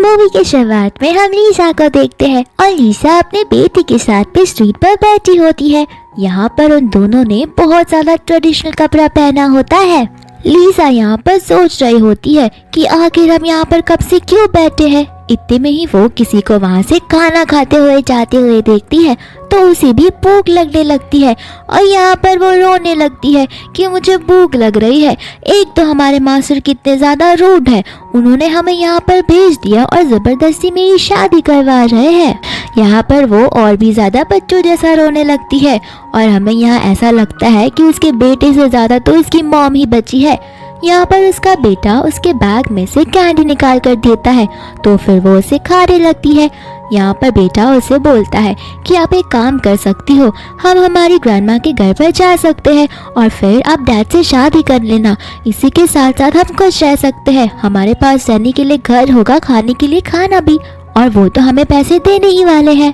Movie के शुरुआत में हम लीसा को देखते हैं और लीसा अपने बेटी के साथ पे स्ट्रीट पर बैठी होती है। यहाँ पर उन दोनों ने बहुत ज्यादा ट्रेडिशनल कपड़ा पहना होता है। लीसा यहाँ पर सोच रही होती है कि आखिर हम यहाँ पर कब से क्यों बैठे हैं। इतने में ही वो किसी को वहाँ से खाना खाते हुए जाते हुए देखती है तो उसे भी भूख लगने लगती है और यहाँ पर वो रोने लगती है कि मुझे भूख लग रही है। एक तो हमारे मास्टर कितने ज़्यादा रूड है, उन्होंने हमें यहाँ पर भेज दिया और ज़बरदस्ती मेरी शादी करवा रहे हैं। यहाँ पर वो और भी ज़्यादा बच्चों जैसा रोने लगती है और हमें यहाँ ऐसा लगता है कि उसके बेटे से ज़्यादा तो उसकी मॉम ही बची है। यहाँ पर उसका बेटा उसके बैग में से कैंडी निकाल कर देता है तो फिर वो उसे खाने लगती है। यहाँ पर बेटा उसे बोलता है कि आप एक काम कर सकती हो, हम हमारी ग्रैंडमा के घर पर जा सकते हैं और फिर आप डैड से शादी कर लेना। इसी के साथ साथ हम खुश रह सकते हैं, हमारे पास रहने के लिए घर होगा, खाने के लिए खाना भी, और वो तो हमें पैसे देने ही वाले हैं।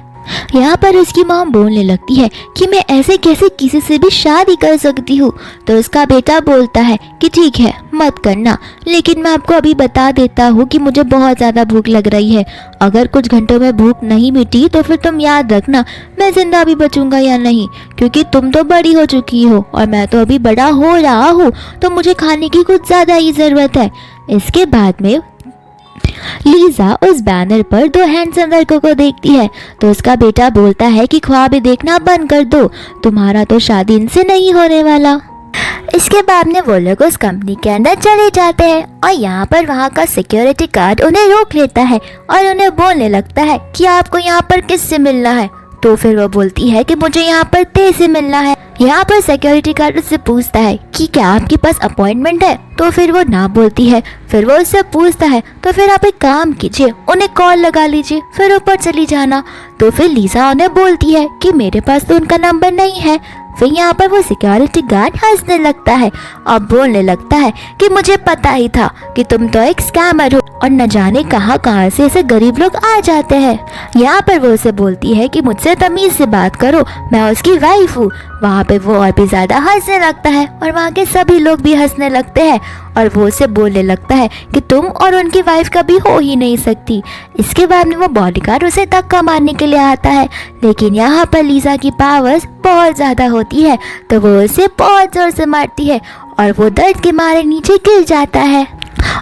यहाँ पर उसकी मॉम बोलने लगती है कि मैं ऐसे कैसे किसी से भी शादी कर सकती हूँ। तो उसका बेटा बोलता है कि ठीक है मत करना, लेकिन मैं आपको अभी बता देता हूँ कि मुझे बहुत ज़्यादा भूख लग रही है। अगर कुछ घंटों में भूख नहीं मिटी तो फिर तुम याद रखना मैं जिंदा भी बचूंगा या नहीं, क्योंकि तुम तो बड़ी हो चुकी हो और मैं तो अभी बड़ा हो रहा हूँ, तो मुझे खाने की कुछ ज़्यादा ही ज़रूरत है। इसके बाद में लीजा उस बैनर पर दो हैंडसम लड़कों को देखती है तो उसका बेटा बोलता है कि ख्वाब देखना बंद कर दो, तुम्हारा तो शादी इनसे नहीं होने वाला। इसके बाद में वो लोग उस कंपनी के अंदर चले जाते हैं और यहाँ पर वहाँ का सिक्योरिटी गार्ड उन्हें रोक लेता है और उन्हें बोलने लगता है कि आपको यहाँ पर किससे मिलना है। तो फिर वो बोलती है कि मुझे यहाँ पर ते से मिलना है। यहाँ पर सिक्योरिटी गार्ड उससे पूछता है कि क्या आपके पास अपॉइंटमेंट है, तो फिर वो ना बोलती है। फिर वो उससे पूछता है तो फिर आप एक काम कीजिए, उन्हें कॉल लगा लीजिए, फिर ऊपर चली जाना। तो फिर लीसा उन्हें बोलती है कि मेरे पास तो उनका नंबर नहीं है। फिर यहाँ पर वो सिक्योरिटी गार्ड हंसने लगता है और बोलने लगता है कि मुझे पता ही था कि तुम तो एक स्कैमर हो और न जाने कहाँ से ऐसे गरीब लोग आ जाते हैं। यहाँ पर वो उसे बोलती है कि मुझसे तमीज से बात करो, मैं उसकी वाइफ हूँ। वहाँ पे वो और भी ज्यादा हंसने लगता है और वहाँ के सभी लोग भी हंसने लगते हैं और वो उसे बोलने लगता है कि तुम और उनकी वाइफ कभी हो ही नहीं सकती। इसके बाद में वो बॉडीगार्ड उसे धक्का मारने के लिए आता है, लेकिन यहाँ पर लीजा की पावर्स बहुत ज्यादा होती है तो वो उसे बहुत जोर से मारती है और वो दर्द के मारे नीचे गिर जाता है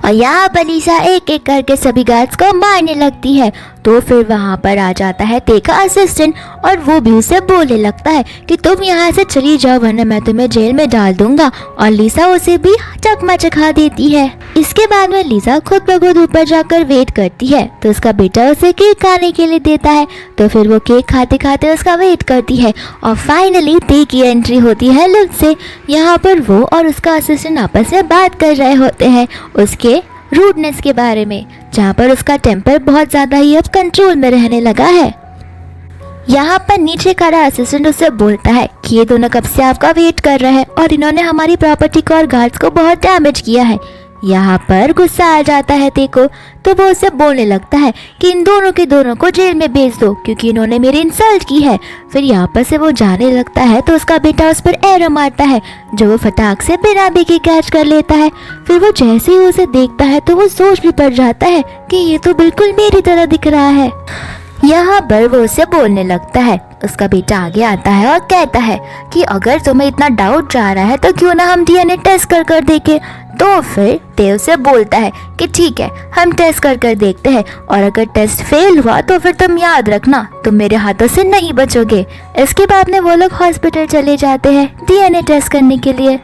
और यहाँ पर लीसा एक एक करके सभी गार्ड्स को मारने लगती है। तो फिर वहाँ पर आ जाता है ते का असिस्टेंट और वो भी उसे बोलने लगता है कि तुम यहाँ से चली जाओ वरना मैं तुम्हें जेल में डाल दूंगा, और लीसा उसे भी चकमा चखा देती है। इसके बाद में लीसा खुद ब खुद ऊपर जाकर वेट करती है तो उसका बेटा उसे केक खाने के लिए देता है। तो फिर वो केक खाते खाते उसका वेट करती है और फाइनली ते की एंट्री होती है लिफ्ट से। यहाँ पर वो और उसका असिस्टेंट आपस में बात कर रहे होते हैं उसके रूडनेस के बारे में, जहाँ पर उसका टेम्पर बहुत ज़्यादा ही अब कंट्रोल में रहने लगा है। यहाँ पर नीचे खड़ा असिस्टेंट उससे बोलता है कि ये दोनों कब से आपका वेट कर रहे हैं और इन्होंने हमारी प्रॉपर्टी को और गार्ड्स को बहुत डैमेज किया है। यहाँ पर गुस्सा आ जाता है ते को, तो वो उससे बोलने लगता है कि इन दोनों के दोनों को जेल में भेज दो क्योंकि इन्होंने मेरी इंसल्ट की है। फिर यहाँ पर से वो जाने लगता है तो उसका बेटा उस पर एरो मारता है जो वो फटाक से बिना देखे कैच कर लेता है। फिर वो जैसे ही उसे देखता है तो वो सोच भी पड़ जाता है कि ये तो बिल्कुल मेरी तरह दिख रहा है। यहाँ पर वो उसे बोलने लगता है, उसका बेटा आगे आता है और कहता है कि अगर तुम्हें इतना डाउट जा रहा है तो क्यों ना हम डीएनए टेस्ट कर देखें। तो फिर देव से बोलता है कि ठीक है हम टेस्ट कर देखते हैं और अगर टेस्ट फेल हुआ तो फिर तुम याद रखना तुम मेरे हाथों से नहीं बचोगे। इसके बाद में वो लोग हॉस्पिटल चले जाते हैं डीएनए टेस्ट करने के लिए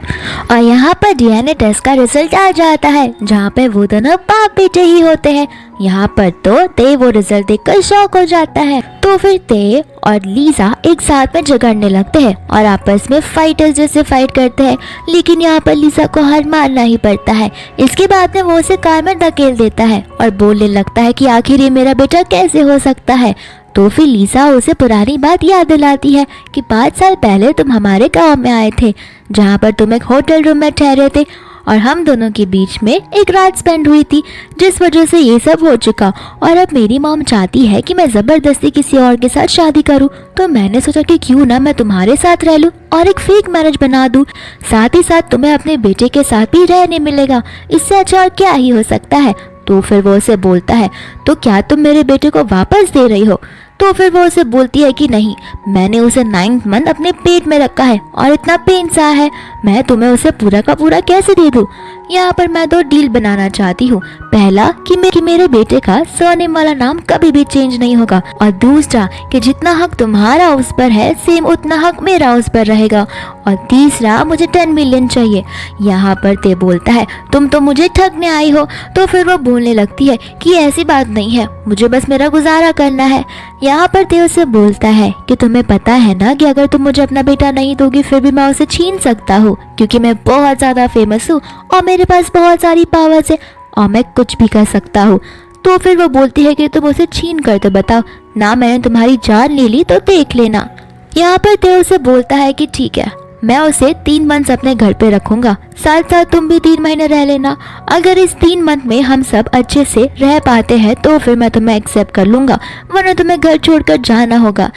और यहाँ पर डीएनए टेस्ट का रिजल्ट आ जाता है जहाँ पे वो दोनों बाप बेटे ही होते हैं। यहाँ पर तो ते वो रिजल्ट देखकर शॉक हो जाता है। तो फिर ते और लीजा एक साथ में झगड़ने लगते हैं और आपस में फाइटर्स जैसे फाइट करते हैं, लेकिन यहाँ पर लीजा को हार मानना ही पड़ता है। इसके बाद में वो उसे कार में धकेल देता है और बोलने लगता है कि आखिर ये मेरा बेटा कैसे हो सकता है। तो फिर लीसा उसे पुरानी बात याद दिलाती है कि 5 साल पहले तुम हमारे गांव में आए थे जहां पर तुम एक होटल रूम में ठहरे थे और हम दोनों के बीच में एक रात स्पेंड हुई थी जिस वजह से ये सब हो चुका, और अब मेरी मॉम चाहती है कि मैं ज़बरदस्ती किसी और के साथ शादी करूं, तो मैंने सोचा कि क्यों ना मैं तुम्हारे साथ रह लूं और एक फेक मैरिज बना दूं, साथ ही साथ तुम्हें अपने बेटे के साथ भी रहने मिलेगा, इससे अच्छा और क्या ही हो सकता है। तो फिर वो उसे बोलता है, तो क्या तुम मेरे बेटे को वापस दे रही हो? तो फिर वो उसे बोलती है कि नहीं, मैंने उसे 9th मंथ अपने पेट में रखा है और इतना पेन सहा है, मैं तुम्हें उसे पूरा का पूरा कैसे दे दूं? यहाँ पर मैं 2 डील बनाना चाहती हूँ। पहला कि मेरे बेटे का सरनेम वाला नाम कभी भी चेंज नहीं होगा, और दूसरा कि जितना हक तुम्हारा उस पर है सेम उतना हक मेरा उस पर रहेगा, और तीसरा मुझे 10 मिलियन चाहिए। यहाँ पर ते बोलता है, तुम तो मुझे ठगने आई हो। तो फिर वो बोलने लगती है कि ऐसी बात नहीं है, मुझे बस मेरा गुजारा करना है। यहाँ पर ते उसे बोलता है कि तुम्हें पता है ना कि अगर तुम मुझे अपना बेटा नहीं दोगी फिर भी मैं उसे छीन सकता हूँ, क्योंकि मैं बहुत ज्यादा फेमस हूँ और मेरे पास बहुत सारी पावर्स है और मैं कुछ भी कर सकता हूँ। तो फिर वो बोलती है कि तुम उसे छीन कर तो बताओ ना, मैंने तुम्हारी जान ले ली तो देख लेना। यहाँ पर ते उसे बोलता है कि ठीक है, मैं उसे 3 मंथ अपने घर पे रखूंगा, साथ साथ तुम भी 3 महीने रह लेना। अगर इस 3 मंथ में हम सब अच्छे से रह पाते हैं तो फिर मैं तुम्हें एक्सेप्ट कर लूंगा, वरना तुम्हें घर छोड़कर जाना होगा।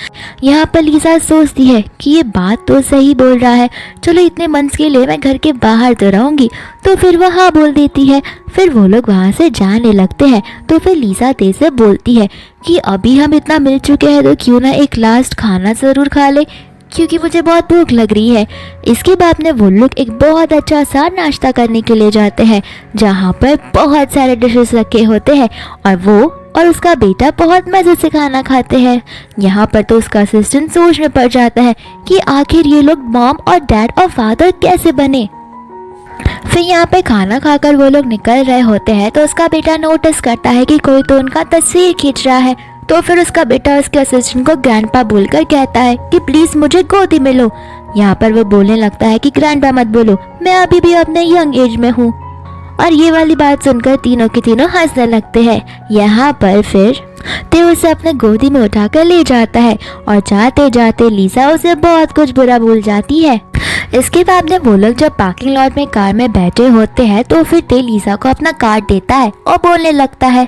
यहाँ पर लीसा सोचती है कि ये बात तो सही बोल रहा है, चलो इतने मंथ्स के लिए मैं घर के बाहर तो रहूंगी। तो फिर वह हाँ बोल देती है। फिर वो लोग वहाँ से जाने लगते हैं। तो फिर लीसा ते से बोलती है कि अभी हम इतना मिल चुके हैं तो क्यों ना एक लास्ट खाना जरूर खा ले, क्योंकि मुझे बहुत भूख लग रही है। इसके बाद में वो लोग एक बहुत अच्छा सा नाश्ता करने के लिए जाते हैं, जहाँ पर बहुत सारे डिशेस रखे होते हैं और वो और उसका बेटा बहुत मजे से खाना खाते हैं। यहाँ पर तो उसका असिस्टेंट सोच में पड़ जाता है कि आखिर ये लोग मॉम और डैड और फादर कैसे बने। फिर यहाँ पे खाना खाकर वो लोग निकल रहे होते हैं तो उसका बेटा नोटिस करता है कि कोई तो उनका तस्वीर खींच रहा है। तो फिर उसका बेटा उसके असिस्टेंट को ग्रैंडपा बोलकर कहता है कि प्लीज मुझे गोदी में लो। यहाँ पर वो बोलने लगता है कि ग्रैंडपा मत बोलो, मैं अभी भी अपने यंग एज में हूँ। और ये वाली बात सुनकर तीनों के तीनों हंसने लगते हैं। यहाँ पर फिर ते उसे अपने गोदी में उठाकर ले जाता है और जाते जाते लीसा उसे बहुत कुछ बुरा बोल जाती है। इसके बाद में वो लोग जब पार्किंग लॉट में कार में बैठे होते हैं तो फिर ते लीसा को अपना कार्ड देता है और बोलने लगता है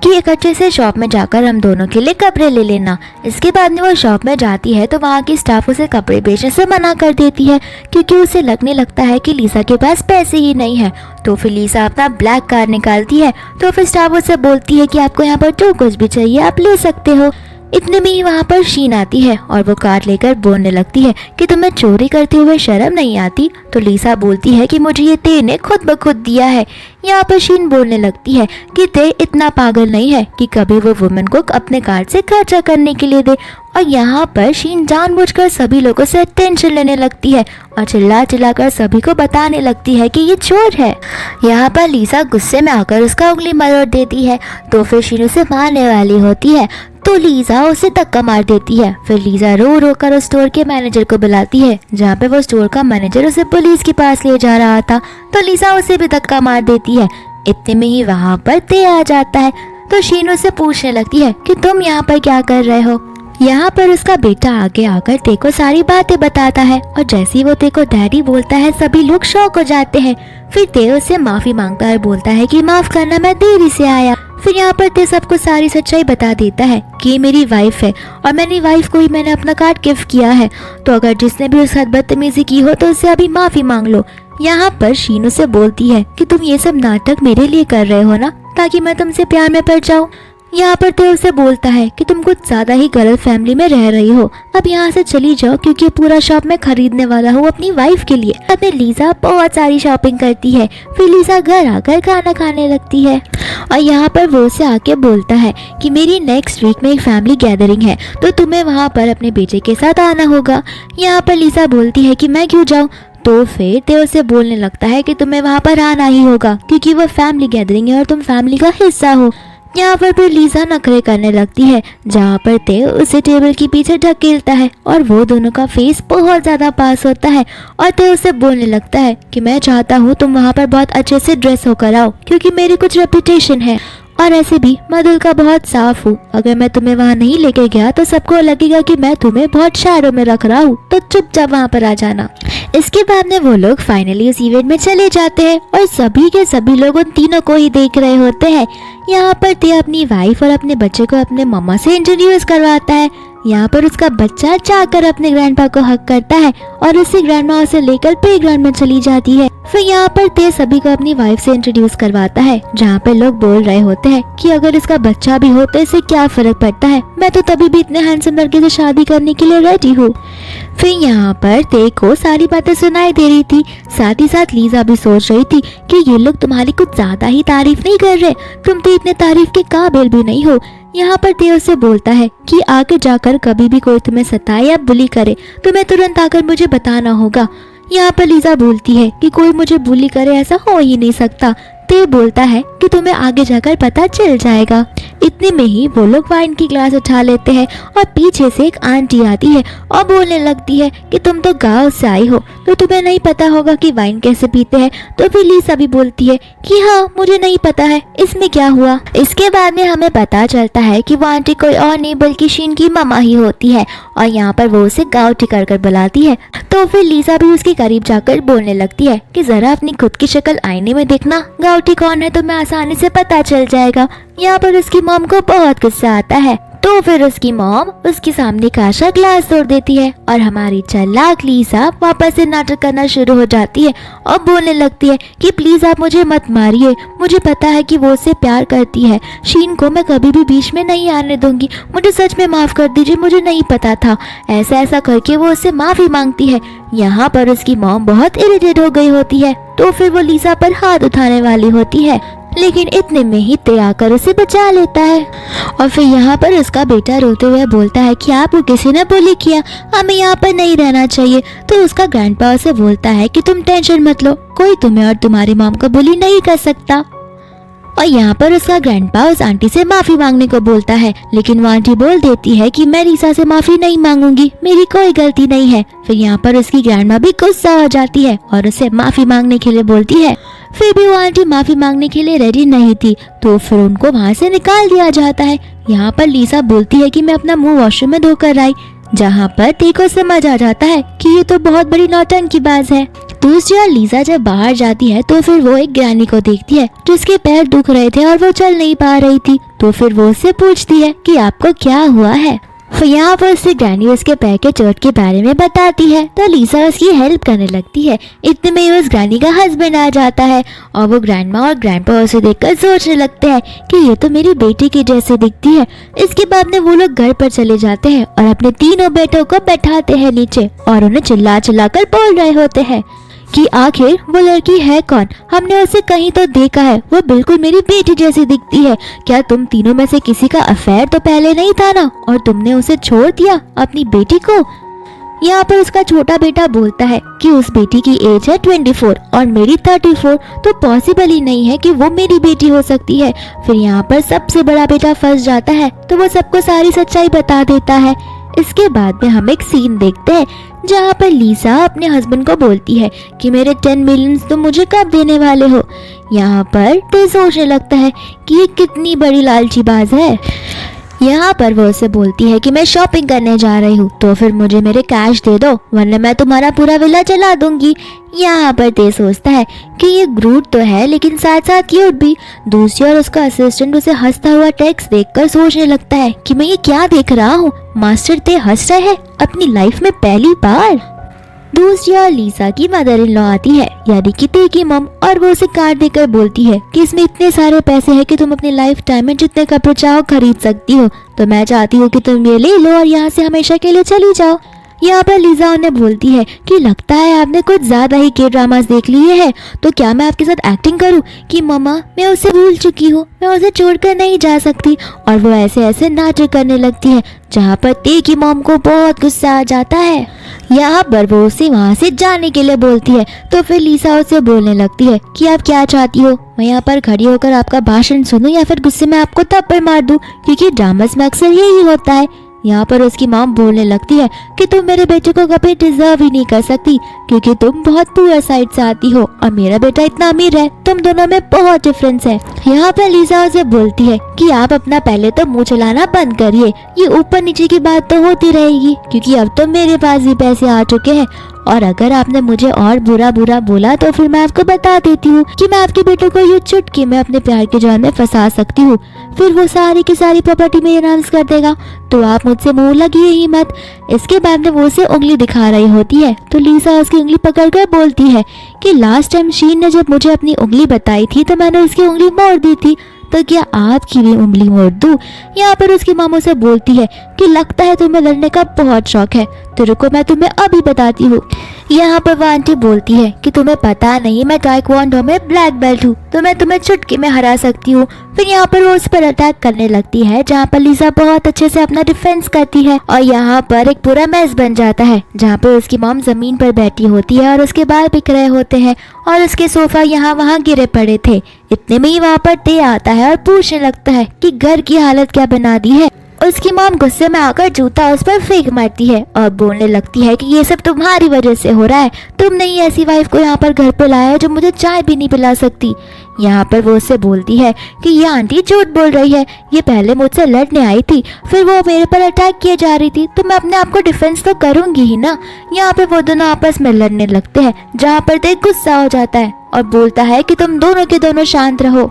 कि एक अच्छे से शॉप में जाकर हम दोनों के लिए कपड़े ले लेना। इसके बाद में वो शॉप में जाती है तो वहाँ की स्टाफ उसे कपड़े बेचने से मना कर देती है, क्योंकि उसे लगने लगता है कि लीसा के पास पैसे ही नहीं है। तो फिर लीसा अपना ब्लैक कार्ड निकालती है। तो फिर स्टाफ उसे बोलती है कि आपको यहाँ पर जो कुछ भी चाहिए आप ले सकते हो। इतने में ही वहाँ पर शीन आती है और वो कार्ड लेकर बोलने लगती है कि तुम्हें चोरी करते हुए शर्म नहीं आती। तो लीसा बोलती है कि मुझे ये ते ने खुद ब खुद दिया है। यहाँ पर शीन बोलने लगती है कि ते इतना पागल नहीं है कि कभी वो वुमेन को अपने कार्ड से खर्चा करने के लिए दे। और यहाँ पर शीन जानबूझकर सभी लोगों से टेंशन लेने लगती है और चिल्ला चिल्लाकर सभी को बताने लगती है कि ये चोर है। यहाँ पर लीसा गुस्से में आकर उसका उंगली मरोड़ देती है। तो फिर शीन उसे मारने वाली होती है तो लीसा उसे धक्का मार देती है। फिर लीसा रो रो कर उस स्टोर के मैनेजर को बुलाती है, जहाँ पे वो स्टोर का मैनेजर उसे पुलिस के पास ले जा रहा था। तो लीसा उसे भी धक्का मार देती है। इतने में ही वहाँ पर ते आ जाता है। तो शीन उसे पूछने लगती है कि तुम यहाँ पर क्या कर रहे हो। यहाँ पर उसका बेटा आगे आकर ते को सारी बातें बताता है और जैसे ही वो ते को डैडी बोलता है सभी लोग शॉक हो जाते हैं। फिर ते उससे माफी मांगता है, बोलता है कि माफ करना मैं देरी से आया। फिर यहाँ पर ते सबको सारी सच्चाई बता देता है कि ये मेरी वाइफ है और मेरी वाइफ को ही मैंने अपना कार्ड गिफ्ट किया है, तो अगर जिसने भी उसके साथ बदतमीजी की हो तो उससे अभी माफी मांग लो। यहाँ पर शीनू से बोलती है कि तुम ये सब नाटक मेरे लिए कर रहे हो ना, ताकि मैं तुमसे प्यार में पड़ जाऊं। यहाँ पर ते उसे बोलता है कि तुम कुछ ज्यादा ही गलत फैमिली में रह रही हो, अब यहाँ से चली जाओ, क्योंकि पूरा शॉप में खरीदने वाला हूँ अपनी वाइफ के लिए। बाद में लीसा बहुत सारी शॉपिंग करती है। फिर लीसा घर आकर खाना खाने लगती है और यहाँ पर वो उसे आके बोलता है कि मेरी नेक्स्ट वीक में एक फैमिली गैदरिंग है, तो तुम्हें वहाँ पर अपने बेटे के साथ आना होगा। यहाँ पर लीसा बोलती है कि मैं क्यों जाऊँ। तो फिर ते उसे बोलने लगता है कि तुम्हें वहाँ पर आना ही होगा, क्योंकि वो फैमिली गैदरिंग है और तुम फैमिली का हिस्सा हो। यहाँ पर फिर लीसा नखरे करने लगती है, जहाँ पर ते उसे टेबल के पीछे ढकेलता है और वो दोनों का फेस बहुत ज्यादा पास होता है। और ते उसे बोलने लगता है कि मैं चाहता हूँ तुम वहाँ पर बहुत अच्छे से ड्रेस होकर आओ, क्योंकि मेरी कुछ रेपुटेशन है और ऐसे भी मैं दिल का बहुत साफ हूँ। अगर मैं तुम्हें वहाँ नहीं लेके गया तो सबको लगेगा कि मैं तुम्हें बहुत शहरों में रख रहा हूँ, तो चुपचाप वहाँ पर आ जाना। इसके बाद में वो लोग फाइनली उस इवेंट में चले जाते हैं और सभी के सभी लोग उन तीनों को ही देख रहे होते हैं। यहाँ पर ते अपनी वाइफ और अपने बच्चे को अपने मम्मा से इंट्रोड्यूस करवाता है। यहाँ पर उसका बच्चा जाकर अपने ग्रैंडपा को हक करता है और उससे ग्रैंडमा उसे लेकर प्लेग्राउंड में चली जाती है। फिर यहाँ पर ते सभी को अपनी वाइफ से इंट्रोड्यूस करवाता है, जहाँ पे लोग बोल रहे होते हैं कि अगर इसका बच्चा भी हो तो इससे क्या फर्क पड़ता है, मैं तो तभी भी इतने हैंडसम लड़के से शादी करने के लिए रेडी हूँ। फिर यहाँ पर ते को सारी बातें सुनाई दे रही थी, साथ ही साथ लीजा भी सोच रही थी कि ये लोग तुम्हारी कुछ ज्यादा ही तारीफ नहीं कर रहे, तुम तो इतने तारीफ के काबिल भी नहीं हो। यहाँ पर ते उससे बोलता है कि आगे जाकर कभी भी कोई तुम्हें सताए या बुली करे तुम्हें तुरंत आकर मुझे बताना होगा। यहाँ पर लीजा बोलती है कि कोई मुझे बुली करे ऐसा हो ही नहीं सकता। ते बोलता है कि तुम्हें आगे जाकर पता चल जाएगा। इतने में ही वो लोग वाइन की ग्लास उठा लेते हैं और पीछे से एक आंटी आती है और बोलने लगती है कि तुम तो गांव से आई हो तो तुम्हें नहीं पता होगा कि वाइन कैसे पीते हैं। तो फिर लीसा भी बोलती है कि हाँ मुझे नहीं पता है, इसमें क्या हुआ। इसके बाद में हमें पता चलता है कि वो आंटी कोई और नहीं बल्कि शीन की मामा ही होती है और यहाँ पर वो उसे गाँवटी कर बुलाती है। तो फिर लीसा भी उसके करीब जाकर बोलने लगती है कि जरा अपनी खुद की शक्ल आईने में देखना, गाँवटी कौन है तुम्हें आसानी से पता चल जाएगा। यहाँ पर उसकी मॉम को बहुत गुस्सा आता है, तो फिर उसकी मॉम उसके सामने काशा ग्लास तोड़ देती है और हमारी चालाक लीसा वापस से नाटक करना शुरू हो जाती है और बोलने लगती है कि प्लीज आप मुझे मत मारिए, मुझे पता है कि वो उससे प्यार करती है, शीन को मैं कभी भी बीच में नहीं आने दूंगी, मुझे सच में माफ कर दीजिए, मुझे नहीं पता था। ऐसा करके वो उससे माफी मांगती है। यहाँ पर उसकी मॉम बहुत इरिटेट हो गई होती है, तो फिर वो लीसा पर हाथ उठाने वाली होती है, लेकिन इतने में ही ते आकर उसे बचा लेता है। और फिर यहाँ पर उसका बेटा रोते हुए बोलता है कि आपको किसी ने बुली किया, हमें यहाँ पर नहीं रहना चाहिए। तो उसका ग्रैंडपा उसे बोलता है कि तुम टेंशन मत लो, कोई तुम्हें और तुम्हारी मॉम को बुली नहीं कर सकता। और यहाँ पर उसका ग्रैंडपा उस आंटी से माफी मांगने को बोलता है, लेकिन वो आंटी बोल देती है कि मैं लीसा से माफी नहीं मांगूंगी, मेरी कोई गलती नहीं है। फिर यहाँ पर उसकी ग्रैंडमा भी गुस्सा हो जाती है और उसे माफी मांगने के लिए बोलती है। फिर भी वो आंटी माफी मांगने के लिए रेडी नहीं थी, तो फिर उनको वहाँ से निकाल दिया जाता है। यहाँ पर लीसा बोलती है कि मैं अपना मुंह वॉशरूम में धोकर आई, जहाँ पर ते को समझ आ जाता है कि ये तो बहुत बड़ी नौटंकीबाज है। दूसरी ओर लीसा जब बाहर जाती है तो फिर वो एक ग्रैनी को देखती है जिसके पैर दुख रहे थे और वो चल नहीं पा रही थी। तो फिर वो उससे पूछती है कि आपको क्या हुआ है। फिर यहाँ पर उससे ग्रैनी उसके पैर के चोट के बारे में बताती है, तो लीसा उसकी हेल्प करने लगती है। इतने में उस ग्रैनी का हस्बैंड आ जाता है और वो ग्रैंडमा और ग्रैंडपा उसे देखकर सोचने लगते हैं कि ये तो मेरी बेटी की जैसे दिखती है। इसके बाद में वो लोग घर पर चले जाते हैं और अपने तीनों बेटों को बैठाते हैं नीचे और उन्हें चिल्ला कर बोल रहे होते हैं कि आखिर वो लड़की है कौन, हमने उसे कहीं तो देखा है, वो बिल्कुल मेरी बेटी जैसी दिखती है। क्या तुम तीनों में से किसी का अफेयर तो पहले नहीं था ना, और तुमने उसे छोड़ दिया अपनी बेटी को। यहाँ पर उसका छोटा बेटा बोलता है कि उस बेटी की एज है 24 और मेरी 34, तो पॉसिबल ही नहीं है कि वो मेरी बेटी हो सकती है। फिर यहाँ पर सबसे बड़ा बेटा फंस जाता है, तो वो सबको सारी सच्चाई बता देता है। इसके बाद में हम एक सीन देखते हैं जहाँ पर लीसा अपने हस्बैंड को बोलती है कि मेरे 10 मिलियन तुम मुझे कब देने वाले हो। यहाँ पर ते सोचने लगता है कि ये कितनी बड़ी लालची बाज है। यहाँ पर वो उसे बोलती है कि मैं शॉपिंग करने जा रही हूँ, तो फिर मुझे मेरे कैश दे दो वरना मैं तुम्हारा पूरा विला जला दूंगी। यहाँ पर ते सोचता है कि ये ग्रूट तो है लेकिन साथ साथ क्यूट भी। दूसरी ओर उसका असिस्टेंट उसे हंसता हुआ टेक्स्ट देखकर सोचने लगता है कि मैं ये क्या देख रहा हूँ, मास्टर ते हंस रहे हैं अपनी लाइफ में पहली बार। दूसरी ओर लीसा की मदर इन लॉ आती है, यानी कि ते की मम, और वो उसे कार्ड देकर बोलती है कि इसमें इतने सारे पैसे हैं कि तुम अपनी लाइफ टाइम में जितने कपड़े चाहो खरीद सकती हो, तो मैं चाहती हूँ कि तुम ये ले लो और यहाँ से हमेशा के लिए चली जाओ। यहाँ पर लीजा उन्हें बोलती है कि लगता है आपने कुछ ज्यादा ही के ड्रामास देख लिए हैं, तो क्या मैं आपके साथ एक्टिंग करूँ कि मम्मा मैं उसे भूल चुकी हूँ, मैं उसे छोड़कर नहीं जा सकती। और वो ऐसे नाटक करने लगती है, जहाँ पर ते की मॉम को बहुत गुस्सा आ जाता है। यहाँ पर वो उसे वहाँ से जाने के लिए बोलती है, तो फिर लीसा उसे बोलने लगती है कि आप क्या चाहती हो, मैं यहाँ पर खड़ी होकर आपका भाषण सुनूं या फिर गुस्से में आपको थप्पड़ मार दूं, क्योंकि ड्रामास में अक्सर यही होता है। यहाँ पर उसकी मॉम बोलने लगती है कि तुम मेरे बेटे को कभी डिजर्व ही नहीं कर सकती, क्योंकि तुम बहुत पुअर साइड से आती हो और मेरा बेटा इतना अमीर है, तुम दोनों में बहुत डिफरेंस है। यहाँ पर लीजा उसे बोलती है कि आप अपना पहले तो मुंह चलाना बंद करिए, ये ऊपर नीचे की बात तो होती रहेगी, क्योंकि अब तो मेरे पास भी पैसे आ चुके हैं और अगर आपने मुझे और बुरा बुरा बोला तो फिर मैं आपको बता देती हूँ कि मैं आपके बेटे को यूं चुटकी में अपने प्यार के जाल में फंसा सकती हूँ, फिर वो सारी की सारी प्रॉपर्टी मेरे नाम कर देगा, तो आप मुझसे मुंह लगिए ही मत। इसके बाद में वो उसे उंगली दिखा रही होती है तो लीसा उसकी उंगली पकड़कर बोलती है कि लास्ट टाइम शीन ने जब मुझे अपनी उंगली बताई थी तो मैंने उसकी उंगली मोड़ दी थी, तो क्या आपकी भी उंगली मोड़ दूं? यहाँ पर उसकी मामू से बोलती है कि लगता है तुम्हें लड़ने का बहुत शौक है, तो रुको मैं तुम्हें अभी बताती हूँ। यहाँ पर वो आंटी बोलती है कि तुम्हें पता नहीं मैं ताइक्वांडो में ब्लैक बेल्ट हूँ, तो मैं तुम्हें चुटकी में हरा सकती हूँ। फिर यहाँ पर वो उस पर अटैक करने लगती है, जहाँ पर लीसा बहुत अच्छे से अपना डिफेंस करती है और यहाँ पर एक पूरा मैस बन जाता है, जहाँ पर उसकी मॉम जमीन पर बैठी होती है और उसके बाल बिक रहे होते हैं और उसके सोफा यहाँ वहाँ गिरे पड़े थे। इतने में ही वहाँ पर ते आता है और पूछने लगता है कि घर की हालत क्या बना दी है। उसकी मॉम गुस्से में आकर जूता उस पर फेंक मारती है और बोलने लगती है कि ये सब तुम्हारी वजह से हो रहा है, तुमने ही ऐसी वाइफ को यहाँ पर घर पे लाया है जो मुझे चाय भी नहीं पिला सकती। यहाँ पर वो उससे बोलती है कि ये आंटी झूठ बोल रही है, ये पहले मुझसे लड़ने आई थी, फिर वो मेरे पर अटैक किए जा रही थी, तो मैं अपने आप को डिफेंस तो करूंगी ही ना। यहाँ पे वो दोनों आपस में लड़ने लगते हैं, जहाँ पर ते गुस्सा हो जाता है और बोलता है कि तुम दोनों के दोनों शांत रहो।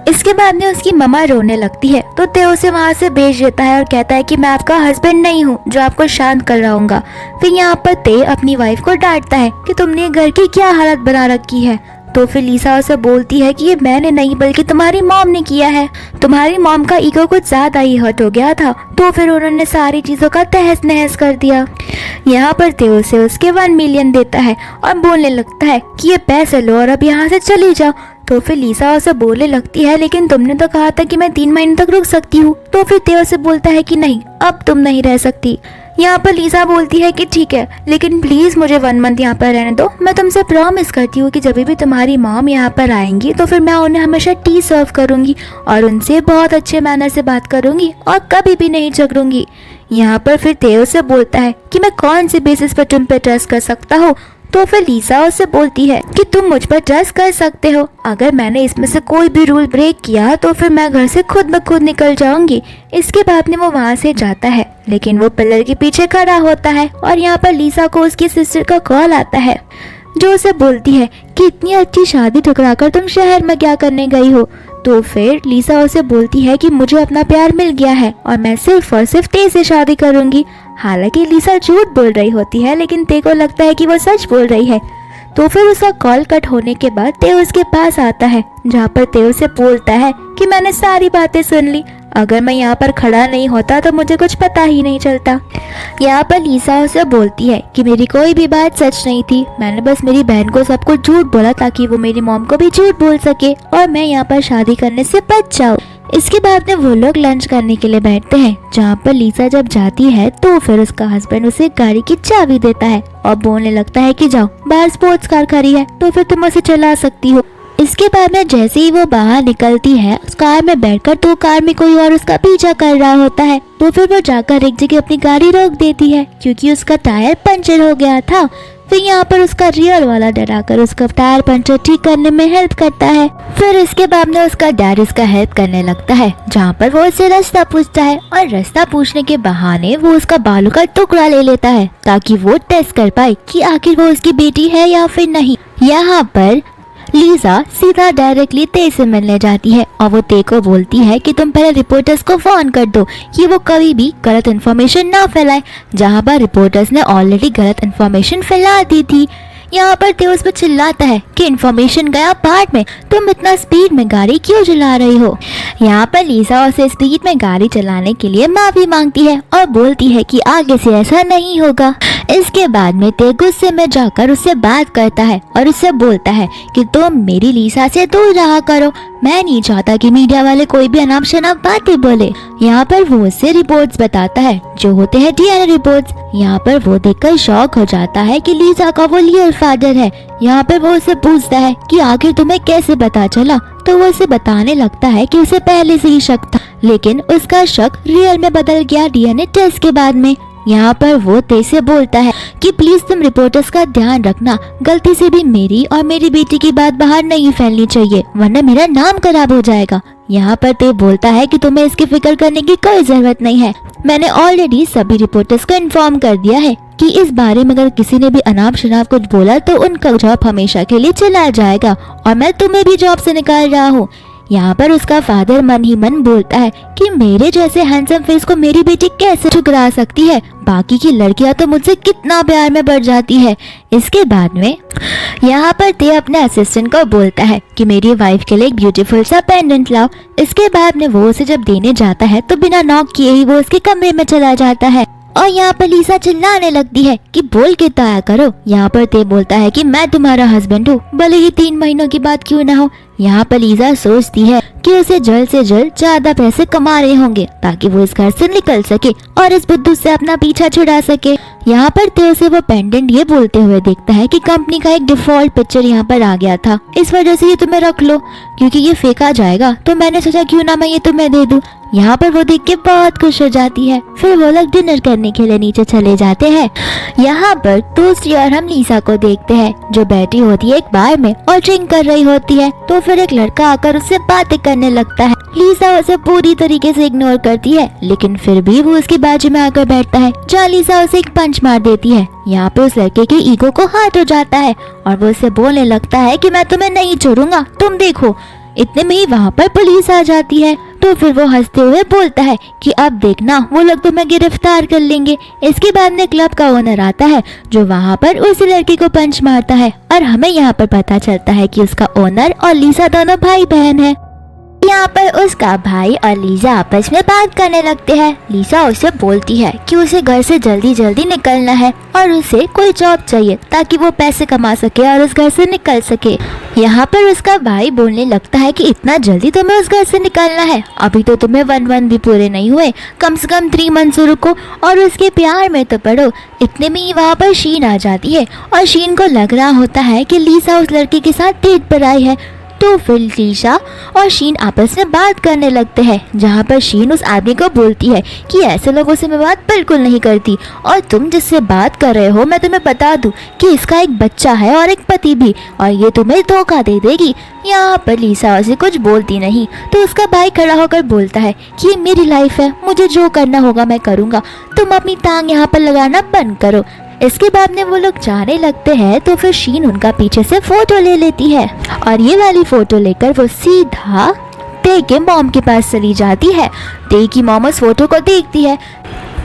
इसके बाद में उसकी मम्मा रोने लगती है तो ते उसे वहाँ से भेज देता है और कहता है कि मैं आपका हस्बैंड नहीं हूँ जो आपको शांत कर रहा हूँगा। फिर यहाँ पर ते अपनी वाइफ को डांटता है कि तुमने घर की क्या हालत बना रखी है। तो फिर लीसा उसे बोलती है कि ये मैंने नहीं बल्कि तुम्हारी मॉम ने किया है, तुम्हारी मॉम का ईगो कुछ ज्यादा ही हर्ट हो गया था, तो फिर उन्होंने सारी चीजों का तहस नहस कर दिया। यहाँ पर ते उसे उसके 1 मिलियन देता है और बोलने लगता है कि ये पैसे लो और अब यहाँ से चली जाओ। तो फिर लीसा उसे बोलने लगती है लेकिन तुमने तो कहा था कि मैं 3 महीने तक रुक सकती हूँ। तो फिर ते उसे बोलता है कि नहीं, अब तुम नहीं रह सकती। यहाँ पर लीसा बोलती है कि ठीक है, लेकिन प्लीज मुझे 1 मंथ यहाँ पर रहने दो, मैं तुमसे प्रॉमिस करती हूँ कि जब भी तुम्हारी मॉम यहाँ पर आएंगी तो फिर मैं उन्हें हमेशा टी सर्व करूंगी और उनसे बहुत अच्छे मैनर से बात करूंगी और कभी भी नहीं झगड़ूंगी। यहाँ पर फिर ते उसे बोलता है कि मैं कौन सी बेसिस पर तुम पे ट्रस्ट कर सकता हूँ। तो फिर लीसा उससे बोलती है कि तुम मुझ पर ट्रस्ट कर सकते हो, अगर मैंने इसमें से कोई भी रूल ब्रेक किया तो फिर मैं घर से खुद ब खुद निकल जाऊंगी। इसके बाद में वो वहाँ से जाता है, लेकिन वो पिलर के पीछे खड़ा होता है और यहाँ पर लीसा को उसकी सिस्टर का कॉल आता है जो उसे बोलती है कि इतनी अच्छी शादी ठुकराकर तुम शहर में क्या करने गई हो। तो फिर लीसा उसे बोलती है कि मुझे अपना प्यार मिल गया है और मैं सिर्फ और सिर्फ ते से शादी करूंगी। हालांकि लीसा झूठ बोल रही होती है लेकिन ते को लगता है कि वो सच बोल रही है। तो फिर उसका कॉल कट होने के बाद ते उसके पास आता है, जहाँ पर ते उसे बोलता है कि मैंने सारी बातें सुन ली, अगर मैं यहाँ पर खड़ा नहीं होता तो मुझे कुछ पता ही नहीं चलता। यहाँ पर लीसा उसे बोलती है कि मेरी कोई भी बात सच नहीं थी, मैंने बस मेरी बहन को सब कुछ झूठ बोला ताकि वो मेरी मॉम को भी झूठ बोल सके और मैं यहाँ पर शादी करने से बच जाऊँ। इसके बाद में वो लोग लंच करने के लिए बैठते हैं, जहाँ पर लीसा जब जाती है तो फिर उसका हस्बैंड उसे गाड़ी की चाबी देता है और बोलने लगता है कि जाओ, बाहर स्पोर्ट्स कार खड़ी है तो फिर तुम उसे चला सकती हो। इसके बाद में जैसे ही वो बाहर निकलती है उस कार में बैठकर तो कार में कोई और उसका पीछा कर रहा होता है। तो फिर वो जाकर एक जगह अपनी गाड़ी रोक देती है क्योंकि उसका टायर पंचर हो गया था। फिर यहाँ पर उसका रियर वाला डराकर उसका टायर पंचर ठीक करने में हेल्प करता है। फिर इसके बाद में उसका डैड उसका हेल्प करने लगता है, जहाँ पर वो उससे रास्ता पूछता है और रास्ता पूछने के बहाने वो उसका बालों का टुकड़ा ले लेता है ताकि वो टेस्ट कर पाए कि आखिर वो उसकी बेटी है या फिर नहीं। यहाँ पर लीसा सीधा डायरेक्टली ते से मिलने जाती है और वो ते को बोलती है कि तुम पहले रिपोर्टर्स को फोन कर दो कि वो कभी भी गलत इन्फॉर्मेशन ना फैलाए, जहाँ पर रिपोर्टर्स ने ऑलरेडी गलत इन्फॉर्मेशन फैला दी थी। यहाँ पर ते उस पर चिल्लाता है कि इन्फॉर्मेशन गया पार्ट में, तुम इतना स्पीड में गाड़ी क्यों चला रही हो। यहाँ पर लीसा उसे स्पीड में गाड़ी चलाने के लिए माफी मांगती है और बोलती है कि आगे से ऐसा नहीं होगा। इसके बाद में ते गुस्से में जाकर उससे बात करता है और उससे बोलता है कि तुम मेरी लीसा से दूर रहा करो, मैं नहीं चाहता कि मीडिया वाले कोई भी अनाप शनाप बातें बोले। यहाँ पर वो उससे रिपोर्ट्स बताता है जो होते हैं डीएनए रिपोर्ट्स। यहाँ पर वो देखकर शॉक हो जाता है कि लीसा का वो रियल फादर है। यहाँ पर वो उससे पूछता है कि आखिर तुम्हें कैसे पता चला। तो वो उसे बताने लगता है कि उसे पहले से ही शक था, लेकिन उसका शक रियल में बदल गया डीएनए टेस्ट के बाद में। यहाँ पर वो ते से बोलता है कि प्लीज तुम रिपोर्टर्स का ध्यान रखना, गलती से भी मेरी और मेरी बेटी की बात बाहर नहीं फैलनी चाहिए वरना मेरा नाम खराब हो जाएगा। यहाँ पर ते बोलता है कि तुम्हें इसकी फिक्र करने की कोई जरूरत नहीं है, मैंने ऑलरेडी सभी रिपोर्टर्स को इन्फॉर्म कर दिया है कि इस बारे में अगर किसी ने भी अनाप शनाप कुछ बोला तो उनका जॉब हमेशा के लिए चला जाएगा और मैं तुम्हें भी जॉब से निकाल रहा हूँ। यहाँ पर उसका फादर मन ही मन बोलता है कि मेरे जैसे हैंडसम फेस को मेरी बेटी कैसे ठुकरा सकती है, बाकी की लड़कियां तो मुझसे कितना प्यार में बढ़ जाती है। इसके बाद में यहाँ पर ते अपने असिस्टेंट को बोलता है कि मेरी वाइफ के लिए एक ब्यूटीफुल सा पेंडेंट लाओ। इसके बाद में वो उसे जब देने जाता है तो बिना नॉक किए ही वो उसके कमरे में चला जाता है और यहाँ पर लीसा चिल्लाने लगती है कि बोल के तो आया करो। यहाँ पर ते बोलता है कि मैं तुम्हारा हस्बैंड हूँ, भले ही 3 महीनों की बात क्यों ना हो। यहाँ पर लीसा सोचती है कि उसे जल्द से जल्द ज्यादा पैसे कमा रहे होंगे ताकि वो इस घर से निकल सके और इस बुद्धू से अपना पीछा छुड़ा सके। यहाँ पर ते उसे वो पेंडेंट ये बोलते हुए देखता है कि कंपनी का एक डिफॉल्ट पिक्चर यहाँ पर आ गया था, इस वजह से ये तुम्हें रख लो क्योंकि ये फेंका जाएगा, तो मैंने सोचा क्यों ना मैं ये तुम्हें दे दूं। यहाँ पर वो देख के बहुत खुश हो जाती है। फिर वो लोग डिनर करने के लिए नीचे चले जाते हैं। यहाँ पर दूसरी ओर हम लीसा को देखते हैं जो बैठी होती है एक बार में और ड्रिंक कर रही होती है। तो फिर एक लड़का आकर उससे बातें करने लगता है। लीसा उसे पूरी तरीके से इग्नोर करती है लेकिन फिर भी वो उसकी बाजू में आकर बैठता है जहाँ लीसा उसे एक पंच मार देती है। यहाँ पे उस लड़के के ईगो को हार्ट हो जाता है और वो उसे बोलने लगता है कि मैं तुम्हें नहीं छोड़ूंगा, तुम देखो। इतने में ही वहाँ पर पुलिस आ जाती है। तो फिर वो हंसते हुए बोलता है कि अब देखना वो लोग तुम्हें गिरफ्तार कर लेंगे। इसके बाद में क्लब का ओनर आता है जो वहाँ पर उसी लड़के को पंच मारता है और हमें यहाँ पर पता चलता है कि उसका ओनर और लीसा दोनों भाई बहन है। यहाँ पर उसका भाई और लीसा आपस में बात करने लगते हैं। लीसा उसे बोलती है कि उसे घर से जल्दी जल्दी निकलना है और उसे कोई जॉब चाहिए ताकि वो पैसे कमा सके और उस घर से निकल सके। यहाँ पर उसका भाई बोलने लगता है कि इतना जल्दी तुम्हें उस घर से निकलना है, अभी तो तुम्हें 1 मंथ भी पूरे नहीं हुए, कम से कम 3 मंथ रुको और उसके प्यार में तो पड़ो। इतने में ही वहाँ पर शीन आ जाती है और शीन को लग रहा होता है कि लीसा उस लड़के के साथ डेट पर आई है। तो फिर लीसा और शीन आपस में बात करने लगते हैं जहाँ पर शीन उस आदमी को बोलती है कि ऐसे लोगों से मैं बात बिल्कुल नहीं करती और तुम जिससे बात कर रहे हो मैं तुम्हें बता दूं कि इसका एक बच्चा है और एक पति भी और ये तुम्हें धोखा दे देगी। यहाँ पर लीसा उसे कुछ बोलती नहीं तो उसका भाई खड़ा होकर बोलता है कि ये मेरी लाइफ है, मुझे जो करना होगा मैं करूँगा, तुम अपनी टांग यहाँ पर लगाना बंद करो। इसके बाद में वो लोग जाने लगते हैं तो फिर शीन उनका पीछे से फोटो ले लेती है और ये वाली फोटो लेकर वो सीधा ते के मॉम के पास चली जाती है। ते की मॉम उस फोटो को देखती है।